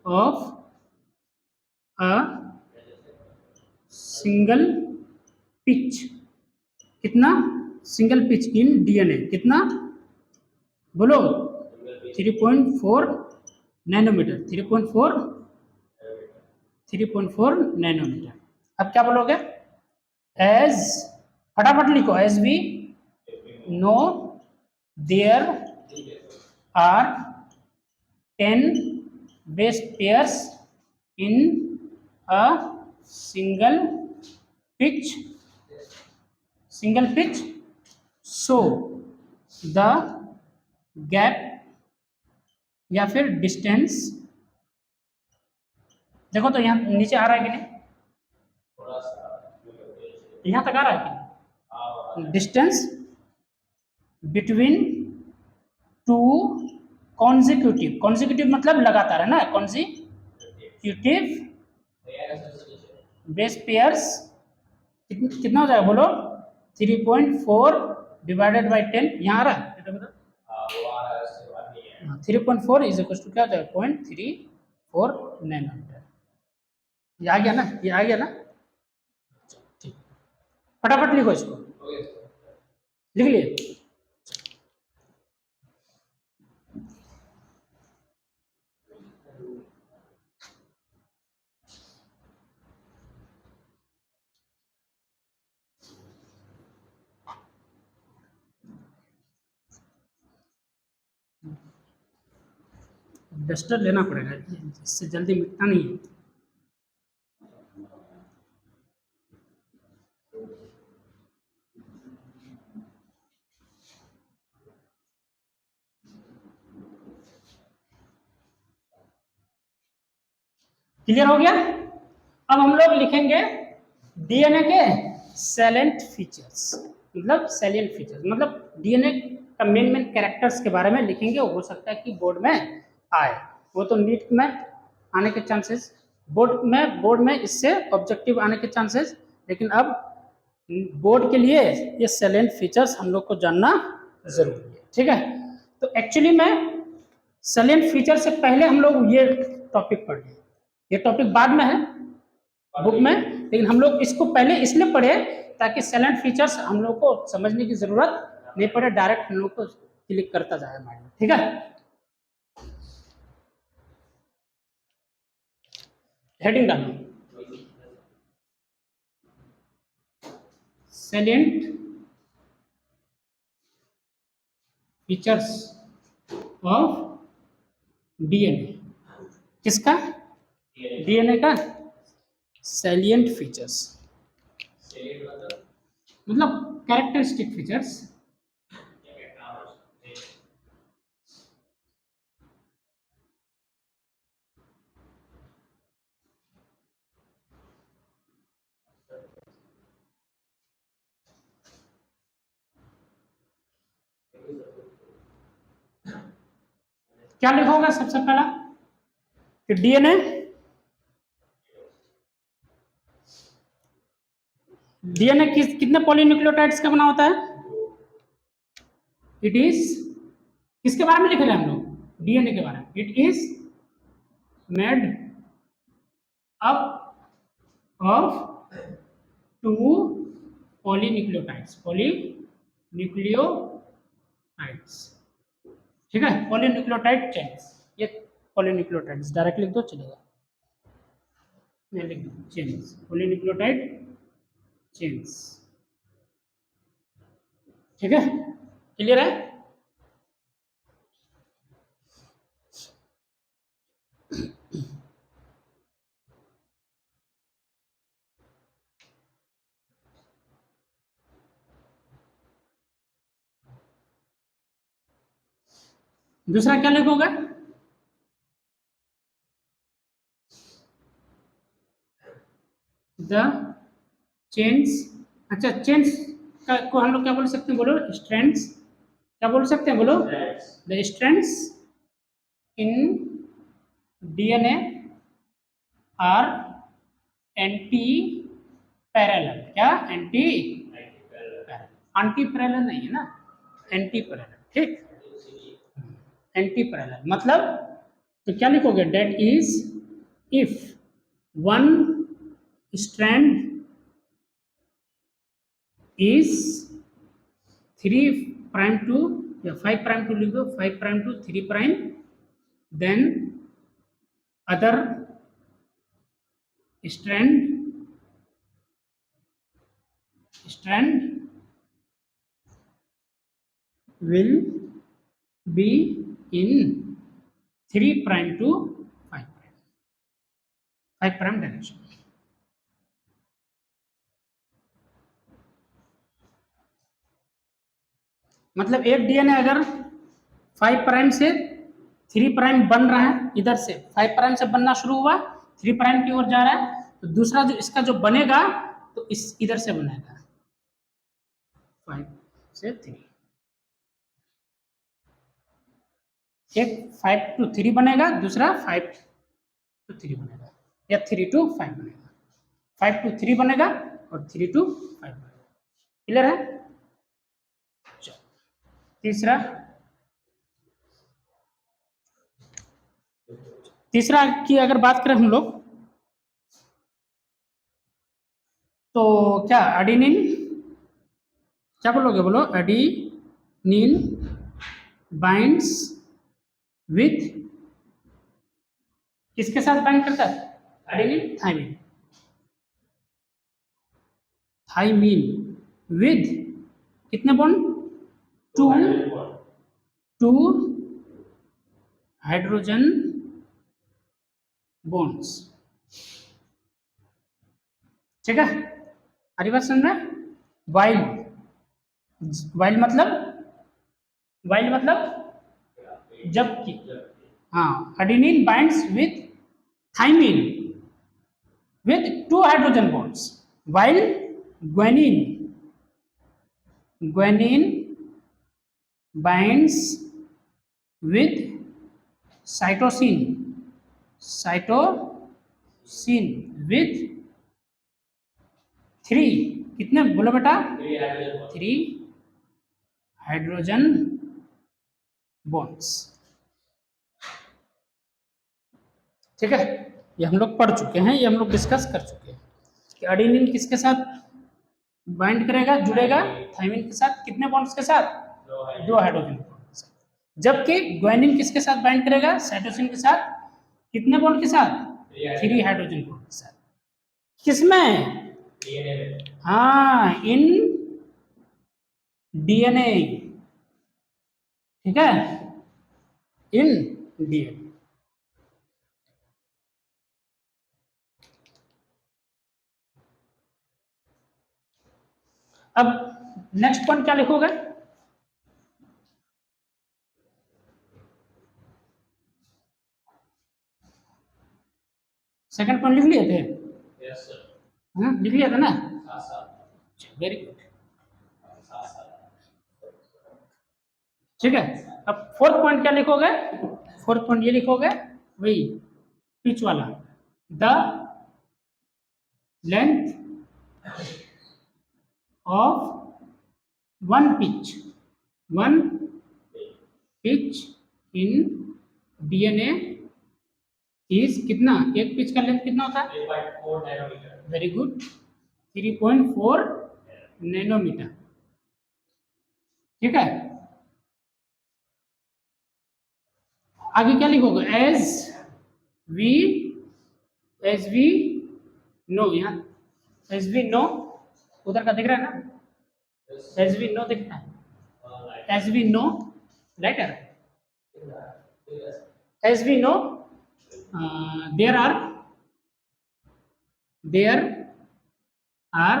of a single pitch, कितना सिंगल पिच इन डीएनए कितना बोलो 3.4 नैनोमीटर, 3.4 नैनोमीटर। अब क्या बोलोगे, एज फटाफट लिखो, as we know there are 10 base pairs in a single pitch, so the gap या फिर डिस्टेंस, देखो तो यहाँ नीचे आ रहा है कि नहीं, यहाँ तक आ रहा है कि नहीं, डिस्टेंस बिटवीन 2 कॉन्जिक्यूटिव मतलब लगातार है ना, कॉन्जिक्यूटिव बेस पेयर्स कितना हो जाएगा बोलो, 3.4 डिवाइडेड बाई 10, यहाँ आ रहा है 3.4 इज इक्वल टू क्या हो जाएगा 0.34 नैनोमीटर। ये आ गया ना, ये आ गया ना, ठीक, फटाफट लिखो इसको, लिख लिए। डस्टर लेना पड़ेगा, इससे जल्दी मिटता नहीं है। क्लियर हो गया। अब हम लोग लिखेंगे डीएनए के सैलेंट फीचर्स, मतलब डीएनए का मेन कैरेक्टर्स के बारे में लिखेंगे, हो सकता है कि बोर्ड में आए, वो तो नीट में आने के चांसेस, बोर्ड में इससे ऑब्जेक्टिव आने के चांसेस, लेकिन अब बोर्ड के लिए ये सैलेंट फीचर्स हम लोग को जानना जरूरी है, ठीक है। तो एक्चुअली में सैलेंट फीचर से पहले हम लोग ये टॉपिक पढ़ लें, ये टॉपिक बाद में है बुक में, लेकिन हम लोग इसको पहले इसलिए पढ़े ताकि सैलेंट फीचर्स हम लोग को समझने की जरूरत नहीं पड़े, डायरेक्ट हम लोग को क्लिक करता जाए माइंड में, ठीक है। हेडिंग डालो, सैलेंट फीचर्स ऑफ डीएनए। किसका? डीएनए का सैलिएंट फीचर्स, मतलब कैरेक्टरिस्टिक फीचर्स। क्या लिखोगे सबसे पहला कि डीएनए कितने पॉलीन्यूक्लियोटाइड्स का बना होता है? इट इज, किसके बारे में लिख रहे हैं हम लोग? डीएनए के बारे में। It is made up of 2 polynucleotides, ठीक है, पॉलीन्यूक्लियोटाइड चेन्स। ये पॉलीन्यूक्लियोटाइड्स डायरेक्ट लिख दो चलेगा, मैं लिख दूँ चेन्स, पॉलीन्यूक्लियोटाइड चेन्स। ठीक है, क्लियर है? दूसरा क्या लिखोगे? द चेन्स, अच्छा चेन्स को हम लोग क्या बोल सकते हैं? बोलो स्ट्रैंड्स। क्या बोल सकते हैं? बोलो the strands in DNA are anti parallel. क्या? एंटी पैरेलल नहीं है ना, एंटी पैरेलल। ठीक, एंटी पैरेलल मतलब तो क्या लिखोगे? That is if one strand is 3 prime to या 5 प्राइम टू लिख दो, 5 prime to 3 prime, then other strand will be in 3 prime to 5 prime direction। मतलब एक डीएनए अगर 5 प्राइम से 3 प्राइम बन रहा है, इधर से 5 प्राइम से बनना शुरू हुआ, 3 प्राइम की ओर जा रहा है, तो दूसरा जो इसका जो बनेगा तो इस इधर से बनेगा 5 से 3। एक 5 to 3 बनेगा, दूसरा 5 to 3 बनेगा, या 3 to 5 बनेगा। 5 to 3 बनेगा और 3 to 5 बनेगा। क्लियर है? तीसरा की अगर बात करें हम लोग तो क्या एडेनिन, क्या बोलोगे? बोलो एडेनिन बाइंड्स विथ, किसके साथ बाइंड करता है? एडेनिन थाइमिन, विथ कितने बॉन्ड? 2 hydrogen bonds. ठीक है, हरी बात समझ में? वाइल मतलब जबकि, हाँ, adenine binds with thymine with 2 hydrogen bonds, while guanine binds with cytosine with 3, कितने बोलो बेटा? 3 हाइड्रोजन बॉन्ड्स। ठीक है, ये हम लोग पढ़ चुके हैं, ये हम लोग डिस्कस कर चुके हैं कि एडेनिन किसके साथ बाइंड करेगा, जुड़ेगा? थाइमिन के साथ। कितने बॉन्ड्स के साथ? 2 हाइड्रोजन बॉन्ड के साथ। जबकि ग्वानिन किसके साथ बाइंड करेगा? साइटोसिन के साथ। कितने बॉन्ड के साथ? 3 हाइड्रोजन बॉन्ड के साथ। किसमें? हाँ, इन डीएनए। ठीक है, इन डीएनए। अब नेक्स्ट पॉइंट क्या लिखोगे? सेकंड पॉइंट लिख लिए थे? Yes sir. लिख लिया था ना? Very good. ठीक है, अब फोर्थ पॉइंट क्या लिखोगे? फोर्थ पॉइंट ये लिखोगे वही पिच वाला, the length of one pitch in DNA is कितना? एक पिच का लेंथ कितना होता है? 3.4 नैनोमीटर। Very good, 3.4 nanometre. ठीक है, आगे क्या लिखोगे? एज वी नो, यहाँ एज वी नो उधर का दिख रहा है ना? एज वी नो दिखता है, as we know lighter, as we know there are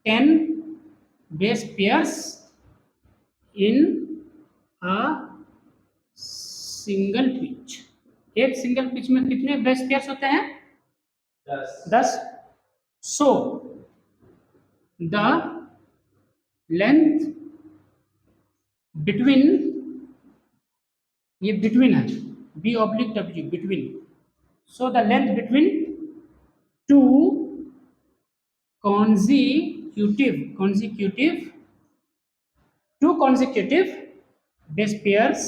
10 base pairs in a single pitch। एक सिंगल पिच में कितने बेस पेयर्स होते हैं? 10। सो द लेंथ बिटवीन, ये बिटवीन है, B/W, between. So the length between two consecutive base pairs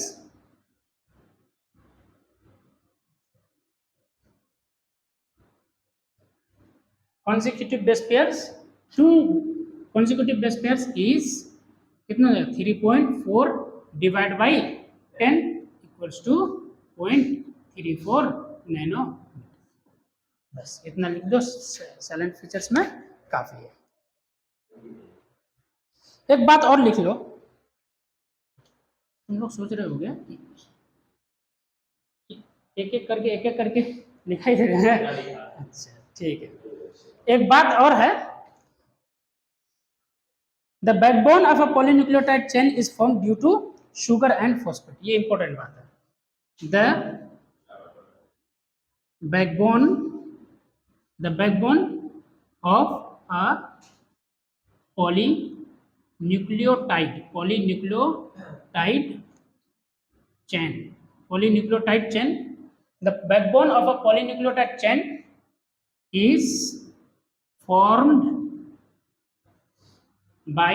two consecutive base pairs is कितना? 3.4 divide by 10 equals to 0.34 nano. बस इतना लिख दो, साइलेंट फीचर्स में काफी है। एक बात और लिख लो, तुम लोग सोच रहे होगे एक एक करके लिखाई दे रहे हैं। अच्छा ठीक है, एक बात और है, the backbone of a polynucleotide chain is form due to sugar and phosphate. ये इंपॉर्टेंट बात है। द बैकबोन ऑफ अ polynucleotide chain, the backbone of a polynucleotide chain is formed by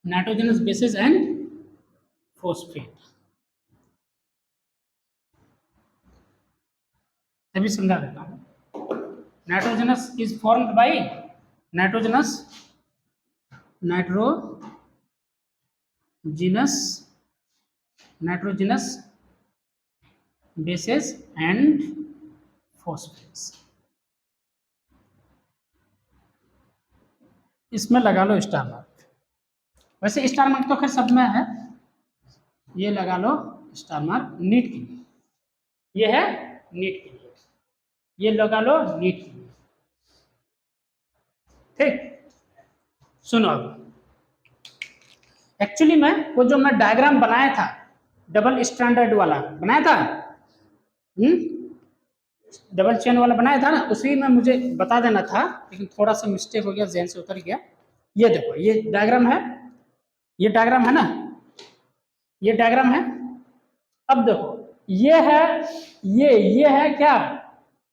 nitrogenous bases and phosphate। अभी समझा देता हूँ। Nitrogenous is formed by nitrogenous bases and phosphates। इसमें लगा लो स्टार मार्क। वैसे स्टार मार्क तो खैर सब में है, ये लगा लो स्टार मार्क नीट के लिए, ये है नीट के लिए, ये लगा लो नीट के लिए। ठीक, सुनो अब, एक्चुअली में वो जो मैं डायग्राम बनाया था डबल स्टैंडर्ड वाला बनाया था, डबल चेन वाला बनाया था ना, उसी में मुझे बता देना था, लेकिन थोड़ा सा मिस्टेक हो गया, ज़हन से उतर गया। ये देखो, ये डायग्राम है, ये डायग्राम है ना, ये डायग्राम है। अब देखो, ये है, ये है क्या?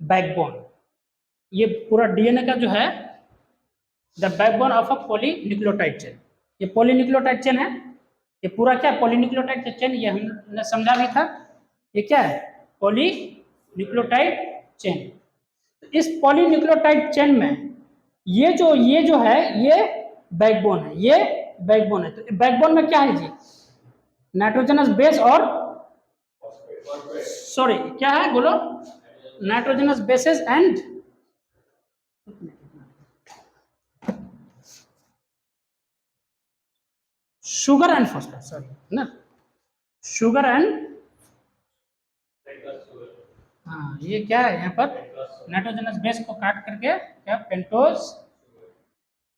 बैकबोन। ये पूरा डीएनए का जो है the backbone of a polynucleotide chain, ये पॉलीन्यूक्लियोटाइड चेन है। ये पूरा क्या? पॉलीन्यूक्लियोटाइड चेन, ये हमने समझा भी था। ये क्या है? Polynucleotide chain. इस पॉलीन्यूक्लियोटाइड चेन में ये जो है ये बैकबोन है, ये बैकबोन है। तो बैकबोन में क्या है जी? नाइट्रोजनस बेस और सॉरी क्या है बोलो? Nitrogenous bases and sugar and phosphate, sorry ना, शुगर एंड, हाँ ये क्या है यहाँ पर नाइट्रोजनस बेस को काट करके क्या पेंटोज,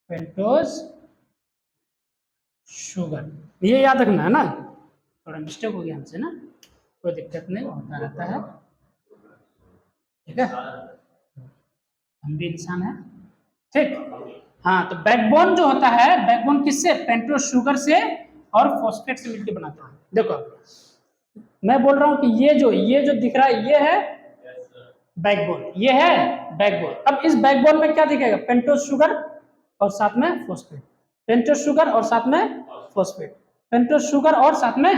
पेंटोज शुगर, ये याद रखना है ना, थोड़ा मिस्टेक हो गया हमसे ना, कोई दिक्कत नहीं, होता रहता है, ठीक है, हम भी इंसान हैं, ठीक। हाँ तो बैकबोन जो होता है, बैकबोन किससे, पेंटोज शुगर से और फॉस्फेट से मिलकर बनाता है। देखो मैं बोल रहा हूँ कि ये जो दिख रहा है ये है बैकबोन, ये है बैकबोन। अब इस बैकबोन में क्या दिखेगा, पेंटोज शुगर और साथ में फॉस्फेट, पेंटोज शुगर और साथ में फॉस्फेट, पेंटोज शुगर और साथ में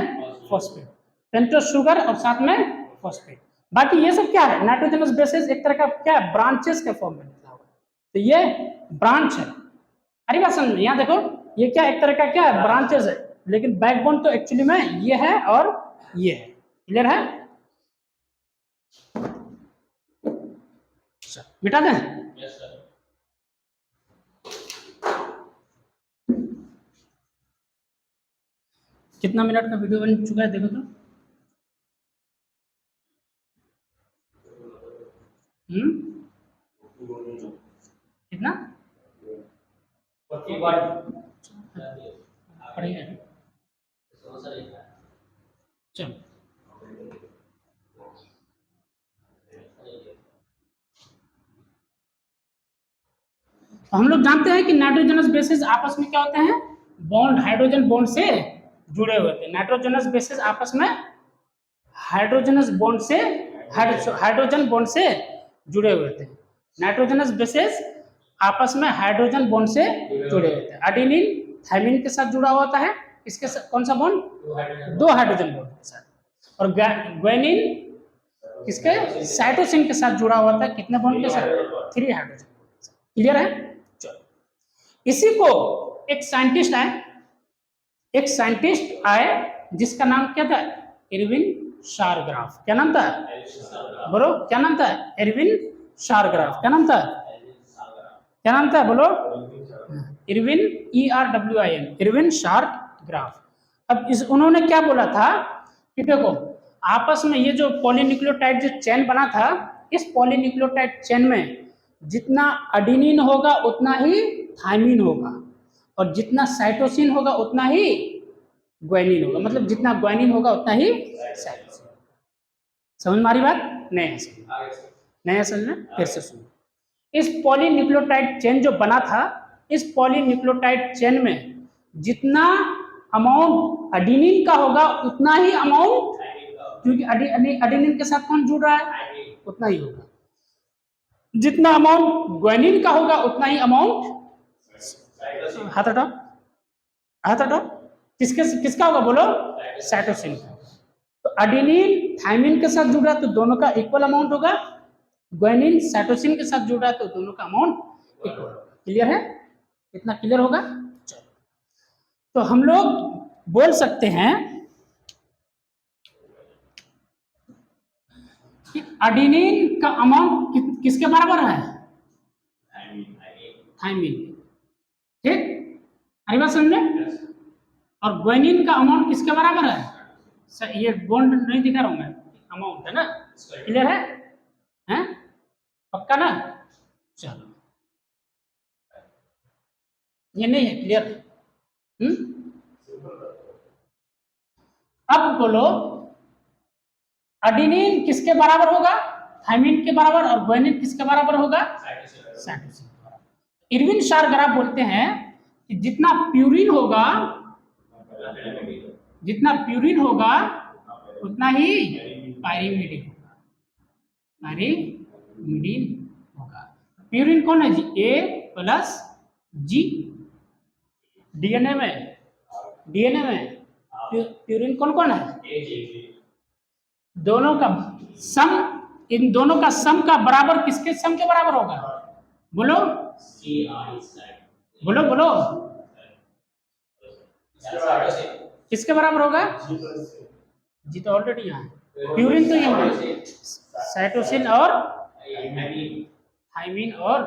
फॉस्फेट, पेंटोज शुगर और साथ में फॉस्फेट। बाकी ये सब क्या है, नाइट्रोजनस बेसिस एक तरह का क्या है, ब्रांचेस के फॉर्म में निकला हुआ है, तो ये ब्रांच है। अरे बात समझ में, यहाँ देखो ये क्या एक तरह का क्या है, ब्रांचेस है, लेकिन बैकबोन तो एक्चुअली में ये है और ये है। क्लियर है, मिटा दें। Yes, sir. कितना मिनट का वीडियो बन चुका है देखो तो, कितना पढ़ेंगे, चलो हम लोग जानते हैं कि नाइट्रोजनस बेसिस आपस में क्या होते हैं, बॉन्ड, हाइड्रोजन बॉन्ड से जुड़े हुए थे। नाइट्रोजनस बेसिस आपस में हाइड्रोजनस बॉन्ड से, हाइड्रोजन बॉन्ड से जुड़े हुए थे। नाइट्रोजनस बेसिस आपस में हाइड्रोजन बॉन्ड से जुड़े हुए थे। एडेनिन थायमिन के साथ जुड़ा होता है, इसके साथ कौन सा बॉन्ड, दो हाइड्रोजन बॉन्ड के साथ, और ग्वानिन किसके, साइटोसिन के साथ जुड़ा हुआ था, कितने बॉन्ड के साथ, 3 हाइड्रोजन। क्लियर है, चलो इसी को एक साइंटिस्ट आए जिसका नाम क्या था, इरविन शारग्राफ। क्या नाम था, बोलो क्या नाम था, इरविन शारग्राफ। क्या नाम था, क्या नाम था बोलो, इरविन, ERWIN, इरविन शारग्राफ। अब इस उन्होंने क्या बोला था कि देखो आपस में ये जो पॉलीन्यूक्लियोटाइड जो चेन बना था, इस पॉलीन्यूक्लियोटाइड चेन में जितना एडेनिन होगा उतना ही थायमिन होगा, और जितना साइटोसिन होगा उतना ही ग्वानिन होगा, मतलब जितना ग्वानिन होगा उतना ही साइटोसिन। समझ में आ रही बात, नहीं समझ में, फिर से सुनो। इस पॉलीन्यूक्लियोटाइड चेन जो बना था, इस पॉलीन्यूक्लियोटाइड चेन में जितना अमाउंट एडेनिन का होगा उतना ही अमाउंट, क्योंकि एडेनिन के साथ कौन जुड़ रहा है, उतना ही होगा, जितना अमाउंट ग्वानिन का होगा उतना ही अमाउंट, हाथ हटाओ, हाथ हटाओ, किसका होगा बोलो, साइटोसिन का। तो एडेनिन थायमिन के साथ जुड़ रहा है तो दोनों का इक्वल अमाउंट होगा, ग्वानिन साइटोसिन के साथ जुड़ रहा है तो दोनों का अमाउंट इक्वल होगा। क्लियर है, इतना क्लियर होगा। चलो तो हम लोग बोल सकते हैं कि एडेनिन का अमाउंट किसके बराबर है, थायमिन, ठीक, अरे बात समझ में, और ग्वानिन का अमाउंट किसके बराबर है, ये बॉन्ड नहीं दिखा रहा हूं मैं, अमाउंट है ना, क्लियर है, हैं पक्का ना, चलो ये नहीं है, क्लियर है, अब बोलो एडेनिन किसके बराबर होगा, थायमिन के बराबर, और ग्वानिन किसके बराबर होगा, साइटोसिन के बराबर। इरविन शारग्राफ बोलते हैं कि जितना प्यूरिन होगा उतना ही पायरीमिडीन होगा, पायरीमिडीन होगा। प्यूरिन कौन है जी, A+G, डीएनए में प्यूरिन कौन है, दोनों का सम, इन दोनों का सम का बराबर किसके सम के बराबर होगा, बोलो बोलो किसके बराबर होगा, जी तो ऑलरेडी यहाँ है, प्यूरिन तो यहाँ है, साइटोसिन और थायमिन और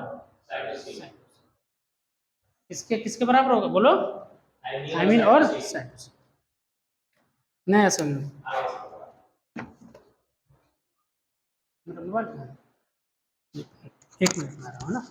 किसके बराबर होगा बोलो, थायमिन और साइटोसिन। नया समझ मतलब मोबाइल कहाँ है? एक मिनट में आ रहा हूँ ना।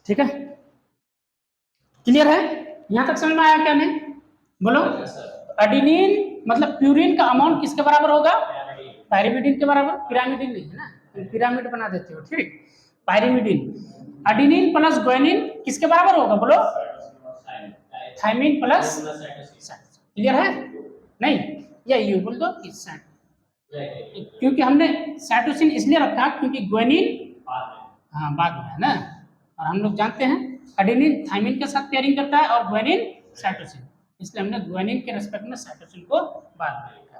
ठीक है, क्लियर है? यहां तक समझ में आया क्या नहीं? बोलो। एडिनिन मतलब प्यूरिन का अमाउंट किसके बराबर होगा? पायरिमिडिन के बराबर। पिरामिडिन नहीं है ना, पिरामिड बना देते हो। ठीक, पायरिमिडिन। एडिनिन प्लस ग्वानिन किसके बराबर होगा? बोलो। Thiamine plus cytosine. क्लियर है? नहीं, या यू बोल दो कि क्योंकि हमने साइटोसिन इसलिए रखा क्योंकि ग्वानिन हाँ बाद में है ना, और हम लोग जानते हैं एडेनिन थायमिन के साथ पेयरिंग करता है और ग्वानिन साइटोसिन, इसलिए हमने ग्वानिन के रेस्पेक्ट में साइटोसिन को बाद में लिखा।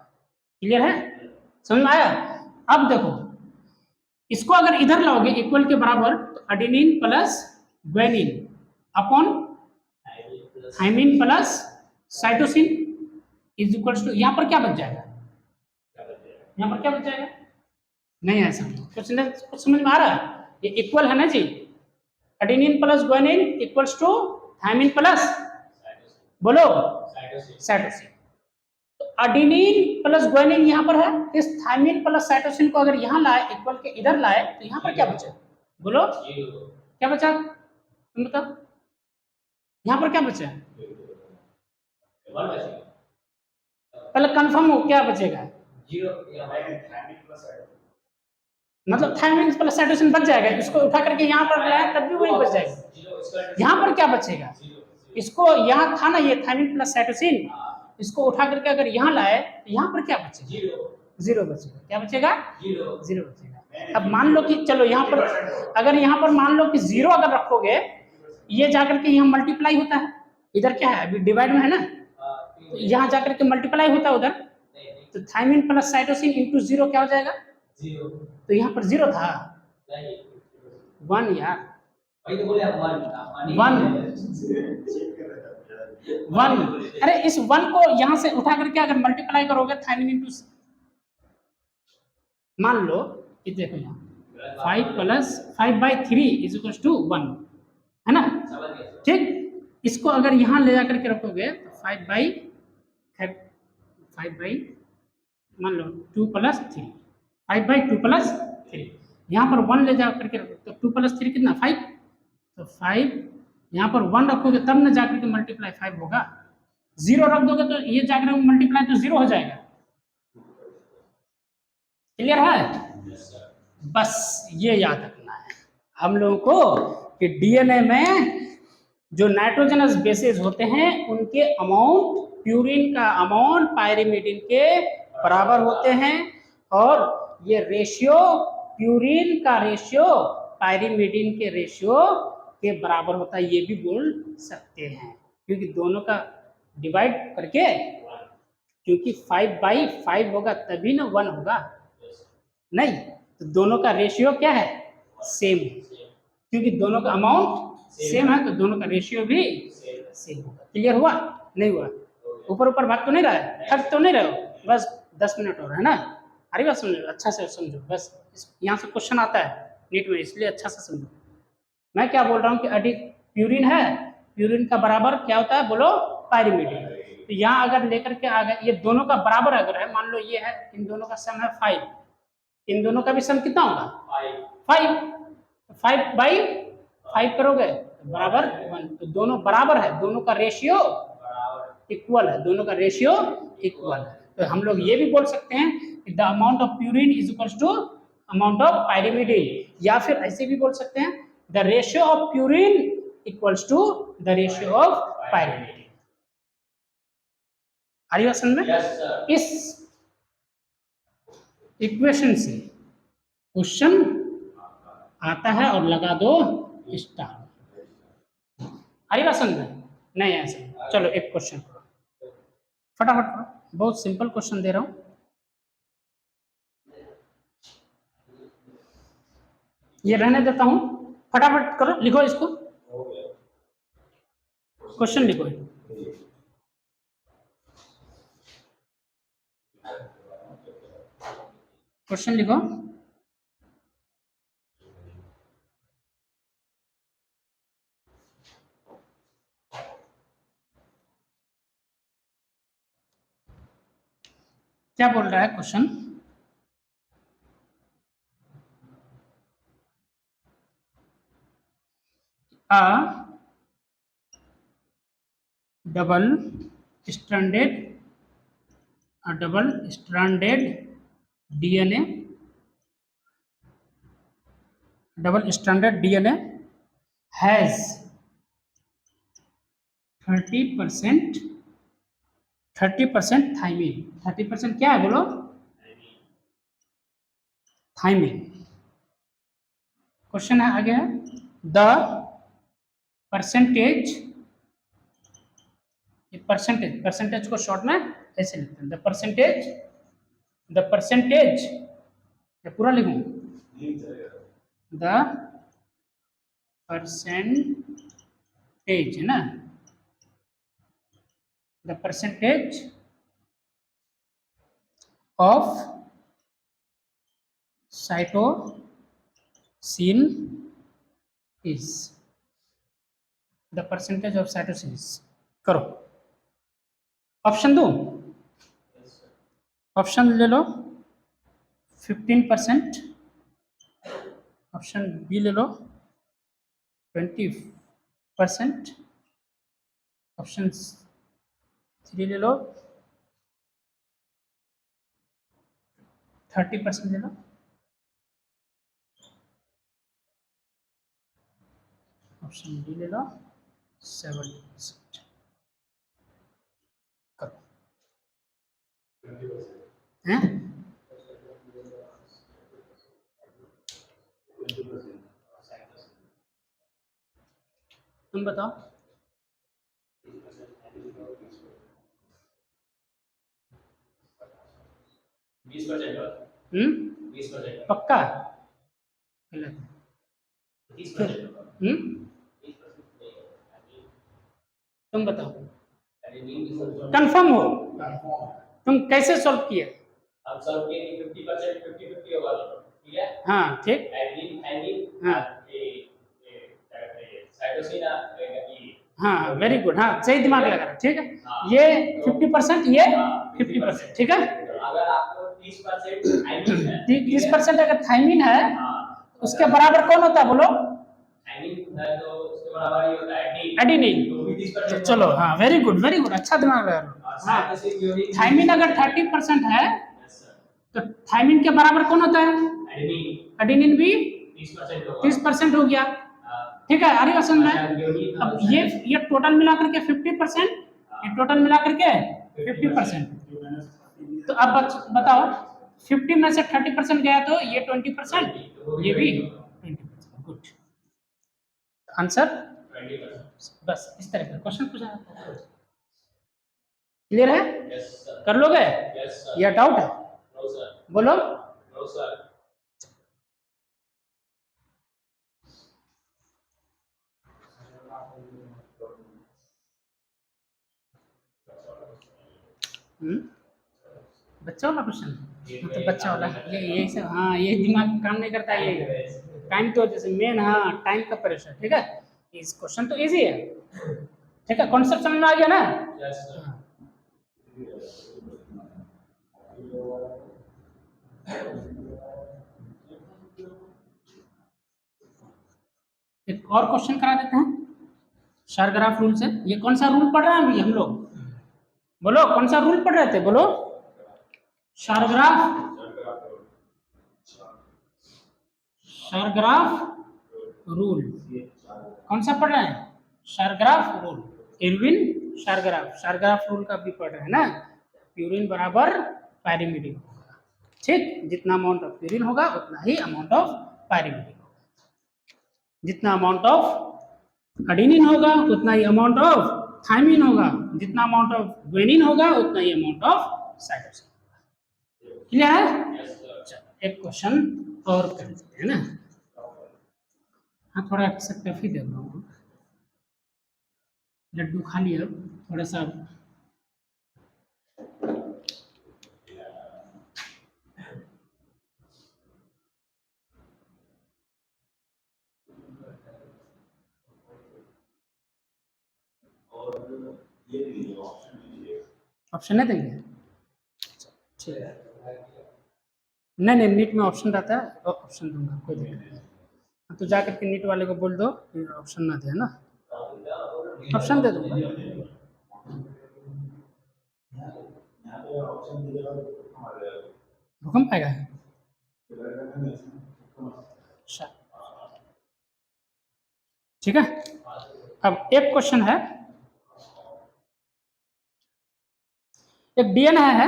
क्लियर है? समझ में आया? अब देखो, इसको अगर इधर लाओगे इक्वल के बराबर, तो adenine plus guanine upon thymine plus cytosine is equals to, यहाँ पर क्या बच जाएगा? यहाँ पर क्या बच जाएगा? नहीं ऐसा कुछ समझ में आ रहा है? ये इक्वल है ना जी, adenine plus guanine equals to thymine plus, बोलो, साइटोसिन। तो एडेनिन प्लस ग्वानिन यहाँ पर है, इस थायमिन प्लस साइटोसिन को अगर यहाँ लाए इक्वल के इधर लाए तो यहाँ पर क्या बचा? बोलो, क्या बचा? तुम बताओ, यहाँ पर क्या बचा? पहले कंफर्म हो क्या बचेगा? मतलब थायमिन प्लस साइटोसिन बच जाएगा, इसको उठा करके यहाँ पर लाए तब भी वही बच जाएगा। यहाँ पर क्या बचेगा? इसको यहाँ था ना ये थायमिन प्लस साइटोसिन, इसको उठा करके अगर यहाँ लाए तो यहाँ पर क्या बचेगा? जीरो बचेगा। क्या बचेगा? जीरो बचेगा। अब मान लो कि चलो यहाँ पर अगर यहाँ पर मान लो कि जीरो अगर रखोगे, ये जाकर के यहाँ मल्टीप्लाई होता है, इधर क्या है अभी डिवाइड में है ना, तो यहाँ जाकर के मल्टीप्लाई होता है उधर, तो thymine plus cytosine into zero क्या हो जाएगा? जीरो। तो यहाँ पर जीरो था, वन यार, वन। अरे इस वन को यहाँ से उठा करके अगर मल्टीप्लाई करोगे थायमिन इंटू, मान लो कि देखो यहाँ 5 प्लस 5/3 इज इक्वल टू 1 है ना, ठीक। इसको अगर यहाँ ले जाकर के रखोगे तो 5/5 मान लो 2 प्लस 3, 5/2 प्लस 3, यहाँ पर 1 ले जा करके रखो तो 2 प्लस 3 कितना? 5। तो 5 यहाँ पर 1 रखोगे तब ना जाकर के मल्टीप्लाई 5 होगा, 0 रख दोगे तो ये जाकर मल्टीप्लाई तो 0 हो जाएगा। क्लियर है? बस ये याद रखना है हम लोगों को कि डीएनए में जो नाइट्रोजनस बेसेस होते हैं उनके अमाउंट, प्यूरिन का अमाउंट पायरिमिडिन के बराबर होते हैं, और ये रेशियो प्यूरिन का रेशियो पायरिमिडिन के रेशियो के बराबर होता है, ये भी बोल सकते हैं क्योंकि दोनों का डिवाइड करके, क्योंकि 5/5 होगा तभी ना 1 होगा, नहीं तो दोनों का रेशियो क्या है? सेम है, क्योंकि दोनों का अमाउंट सेम है तो दोनों का रेशियो भी सेम होगा। क्लियर हुआ? नहीं हुआ? ऊपर ऊपर भाग तो नहीं रहा है, थक तो नहीं रहे हो? बस 10 मिनट और है ना। अरे बात समझो, अच्छा से समझो बस। यहाँ से क्वेश्चन आता है नीट में, इसलिए अच्छा से समझो। मैं क्या बोल रहा हूँ कि प्यूरिन है, प्यूरिन का बराबर क्या होता है बोलो, पायरिमिडिन। तो यहाँ अगर लेकर के आ गए, ये दोनों का बराबर अगर है, मान लो ये है, इन दोनों का सम है 5, इन दोनों का भी सम कितना होगा 5, 5/5 करोगे तो बराबर 1। तो दोनों बराबर है, दोनों का रेशियो इक्वल है, दोनों का रेशियो इक्वल है। तो हम लोग ये भी बोल सकते हैं कि the amount of purine is equal to amount of pyrimidine, या फिर ऐसे भी बोल सकते हैं the ratio of purine equals to the ratio of pyrimidine. आ रही बात समझ में? Yes, sir. इस इक्वेशन से क्वेश्चन आता है और लगा दो स्टार। आ रही बात समझ में? नहीं ऐसा, चलो एक क्वेश्चन फटाफट करो, बहुत सिंपल क्वेश्चन दे रहा हूं, ये रहने देता हूं, फटाफट करो, लिखो इसको, क्वेश्चन लिखो। क्वेश्चन लिखो। क्या बोल रहा है question? A double stranded DNA has 30% thymine. 30% क्या है बोलो? थाइमिन। क्वेश्चन है आगे है द परसेंटेज, परसेंटेज को शॉर्ट में ऐसे लिखते हैं, द परसेंटेज, ये पूरा लिखूं, द परसेंटेज है ना, the percentage of cytosine is, the percentage of cytosine is. करो, ऑप्शन दो, ऑप्शन ले लो, 15%, ऑप्शन बी ले लो 20%, ऑप्शन 3 ले लो 30% ले लो, ऑप्शन डी ले लो 70%। करो हैं? तुम बताओ। 20%। पक्का? गलत है। 30%। तुम बताओ, कंफर्म हो? तुम कैसे सॉल्व किए? हम सॉल्व किए कि 50% 50-50 होगा दोनों, ठीक है? हाँ ठीक। एडेनिन हाँ साइटोसिन हाँ वेरी गुड, हाँ सही दिमाग लगा रहा, ठीक है। ये 50%, ये 50%, ठीक है। अगर आपको 30% थायमिन है, 30% अगर थाइमिन है तो उसके बराबर कौन होता है बोलो? थायमिन है तो उसके बराबर ही होता है एडेनिन। तो भी 30%। चलो हाँ वेरी गुड, अच्छा दिमाग लगा रहा। हाँ थाइमिन अगर 30% है तो थाइमिन के बराबर कौन होता है? एडेनिन भी 30% हो गया, ठीक है। अरे असम में अब ये टोटल मिला करके 50%, ये टोटल मिला करके 50%। तो अब बताओ 50 में से 30% गया तो ये 20%, ये भी 20%। Good answer 20%। बस इस तरह का क्वेश्चन पूछा जाता है। क्लियर है? Yes sir. कर लोगे? Yes sir. या डाउट है? No sir. बोलो। No sir. बच्चा वाला क्वेश्चन, तो बच्चा वाला ये यही सब, हाँ ये दिमाग काम नहीं करता है, ये टाइम की वजह से मेन, हाँ टाइम का प्रेशर। ठीक है, इस क्वेश्चन तो इजी है। ठीक है, कॉन्सेप्ट समझ में आ गया ना? Yes sir. हाँ। एक और क्वेश्चन करा देते हैं शार ग्राफ रूल से। ये कौन सा रूल पढ़ रहे हैं अभी हम लोग? बोलो कौन सा रूल पढ़ रहे थे, बोलो। शार ग्राफ, शार ग्राफ रूल। कौन सा पढ़ रहे हैं? शार ग्राफ रूल। इरविन शार ग्राफ रूल का भी पढ़ रहे हैं ना। प्यूरिन बराबर पायरिमिडिन होगा। ठीक, जितना अमाउंट ऑफ प्यूरिन होगा उतना ही अमाउंट ऑफ पायरिमिडिन होगा। जितना अमाउंट ऑफ एडेनिन होगा उतना ही अमाउंट ऑफ थायमिन होगा। जितना अमाउंट ऑफ ग्वानिन होगा उतना ही अमाउंट ऑफ साइटोसिन होगा। क्लियर है? Yes sir. चलो एक क्वेश्चन और कर लेते हैं ना। हाँ थोड़ा टफ ही दे रहा हूँ, लड्डू खा लिया थोड़ा सा। ऑप्शन नहीं देंगे? ठीक है, नहीं नहीं, नीट में ऑप्शन रहता है, ऑप्शन दूंगा, कोई दिक्कत नहीं। तो जाकर के नीट वाले को बोल दो कि ऑप्शन ना दे, ना ऑप्शन दे दूंगा। भूकंप आएगा? अच्छा, ठीक है। अब एक क्वेश्चन है, एक डीएनए है,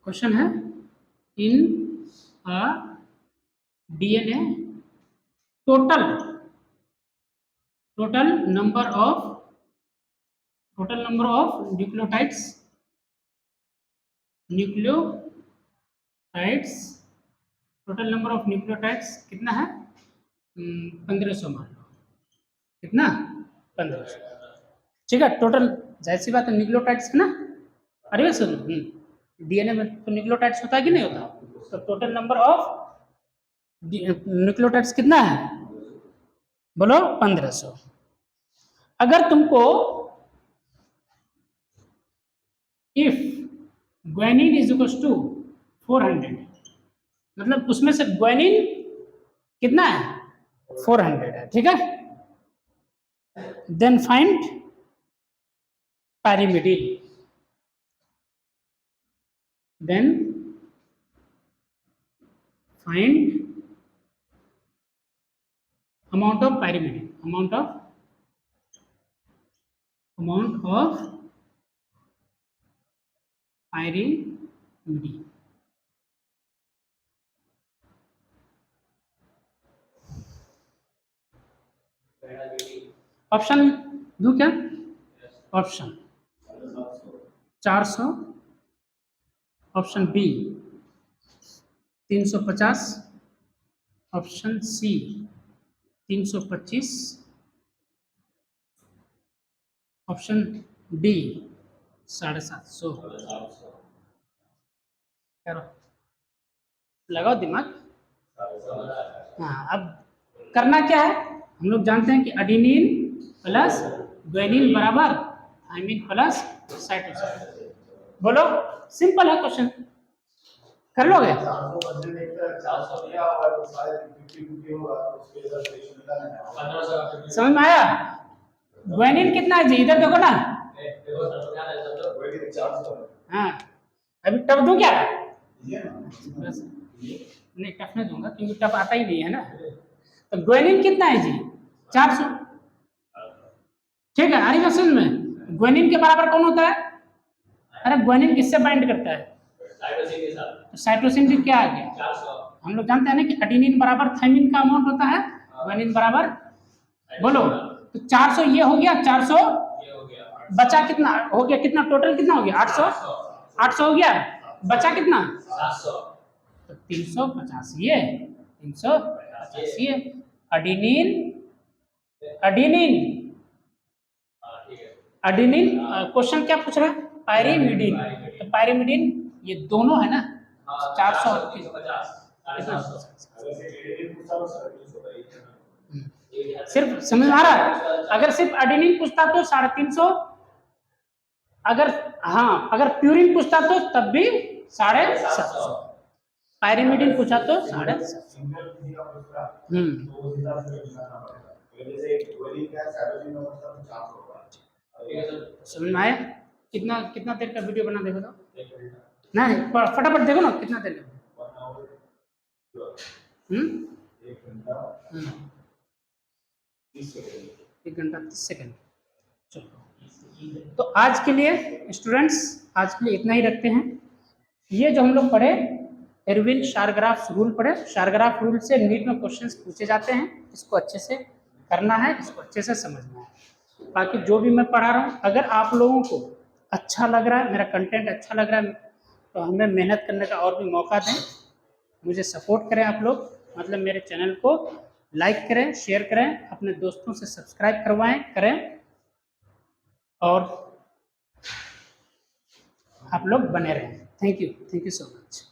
क्वेश्चन है in a DNA total number of nucleotides total number of nucleotides कितना है? 1500 मान लो। कितना? 1500। ठीक है, टोटल, जाहिर सी बात है न्यूक्लियोटाइड्स है ना। अरे सुन, डीएनए में तो न्यूक्लियोटाइड्स होता है कि नहीं होता? तो टोटल नंबर ऑफ न्यूक्लियोटाइड्स कितना है? बोलो 1500। अगर तुमको if guanine is equal to 400, मतलब उसमें से ग्वानिन कितना है? 400 है। ठीक है, then find pyrimidine, then find amount of pyrimidine, amount of pyrimidine। Option दूं क्या? Option 400, option B 350, option C 325, option D 750। करो, लगाओ दिमाग। हाँ, अब करना क्या है, हम लोग जानते हैं कि एडेनिन प्लस ग्वानिन बराबर थायमिन प्लस साइटोसिन। बोलो, सिंपल है क्वेश्चन, कर लोगे? समझ में आया? ग्वानिन कितना है जी? इधर देखो ना। हाँ, अभी टफ दूं क्या? बस नहीं, टफ नहीं दूंगा क्योंकि टफ आता ही नहीं है ना। तो ग्वानिन कितना है जी? 400। ठीक है, आरी क्वेश्चन में ग्वानिन के बराबर कौन होता है? अरे ग्वानिन किससे बाइंड करता है? साइटोसिन के साथ। तो साइटोसिन भी क्या आ गया? 400। हम लोग जानते हैं ना कि एडेनिन बराबर थायमिन का अमाउंट होता है, ग्वानिन बराबर, बोलो। तो 400 ये हो गया, 400 ये हो गया, बचा कितना हो गया? कितना टोटल कितना हो गया? 800। 800 हो गया, बचा कितना? 700। तो 385 है, 385 है। एडेनिन एडिनिन, ठीक है। एडिनिन क्वेश्चन क्या पूछ रहा है? पायरिमिडीन। तो पायरिमिडीन ये दोनों है ना, 400 350 सिर्फ समझ आ रहा है? अगर सिर्फ एडेनिन पूछता तो 350, अगर हाँ अगर प्यूरिन पूछता तो तब भी 750, पायरिमिडीन पूछा तो 750। समझ में आया? कितना कितना देर का वीडियो बना देखो तो? नहीं फटाफट देखो ना कितना देर का। हम्म 1 घंटा 30 सेकंड। चलो तो आज के लिए स्टूडेंट्स, आज के लिए इतना ही रखते हैं। ये जो हम लोग पढ़े एरविन शारग्राफ रूल पढ़े, शारग्राफ रूल से नीट में क्वेश्चंस पूछे जाते हैं, इसको अच्छे से करना है, इसको अच्छे से समझना है। बाकी जो भी मैं पढ़ा रहा हूँ, अगर आप लोगों को अच्छा लग रहा है, मेरा कंटेंट अच्छा लग रहा है, तो हमें मेहनत करने का और भी मौका दें, मुझे सपोर्ट करें आप लोग, मतलब मेरे चैनल को लाइक करें, शेयर करें, अपने दोस्तों से सब्सक्राइब करवाएं करें, और आप लोग बने रहें। Thank you so much.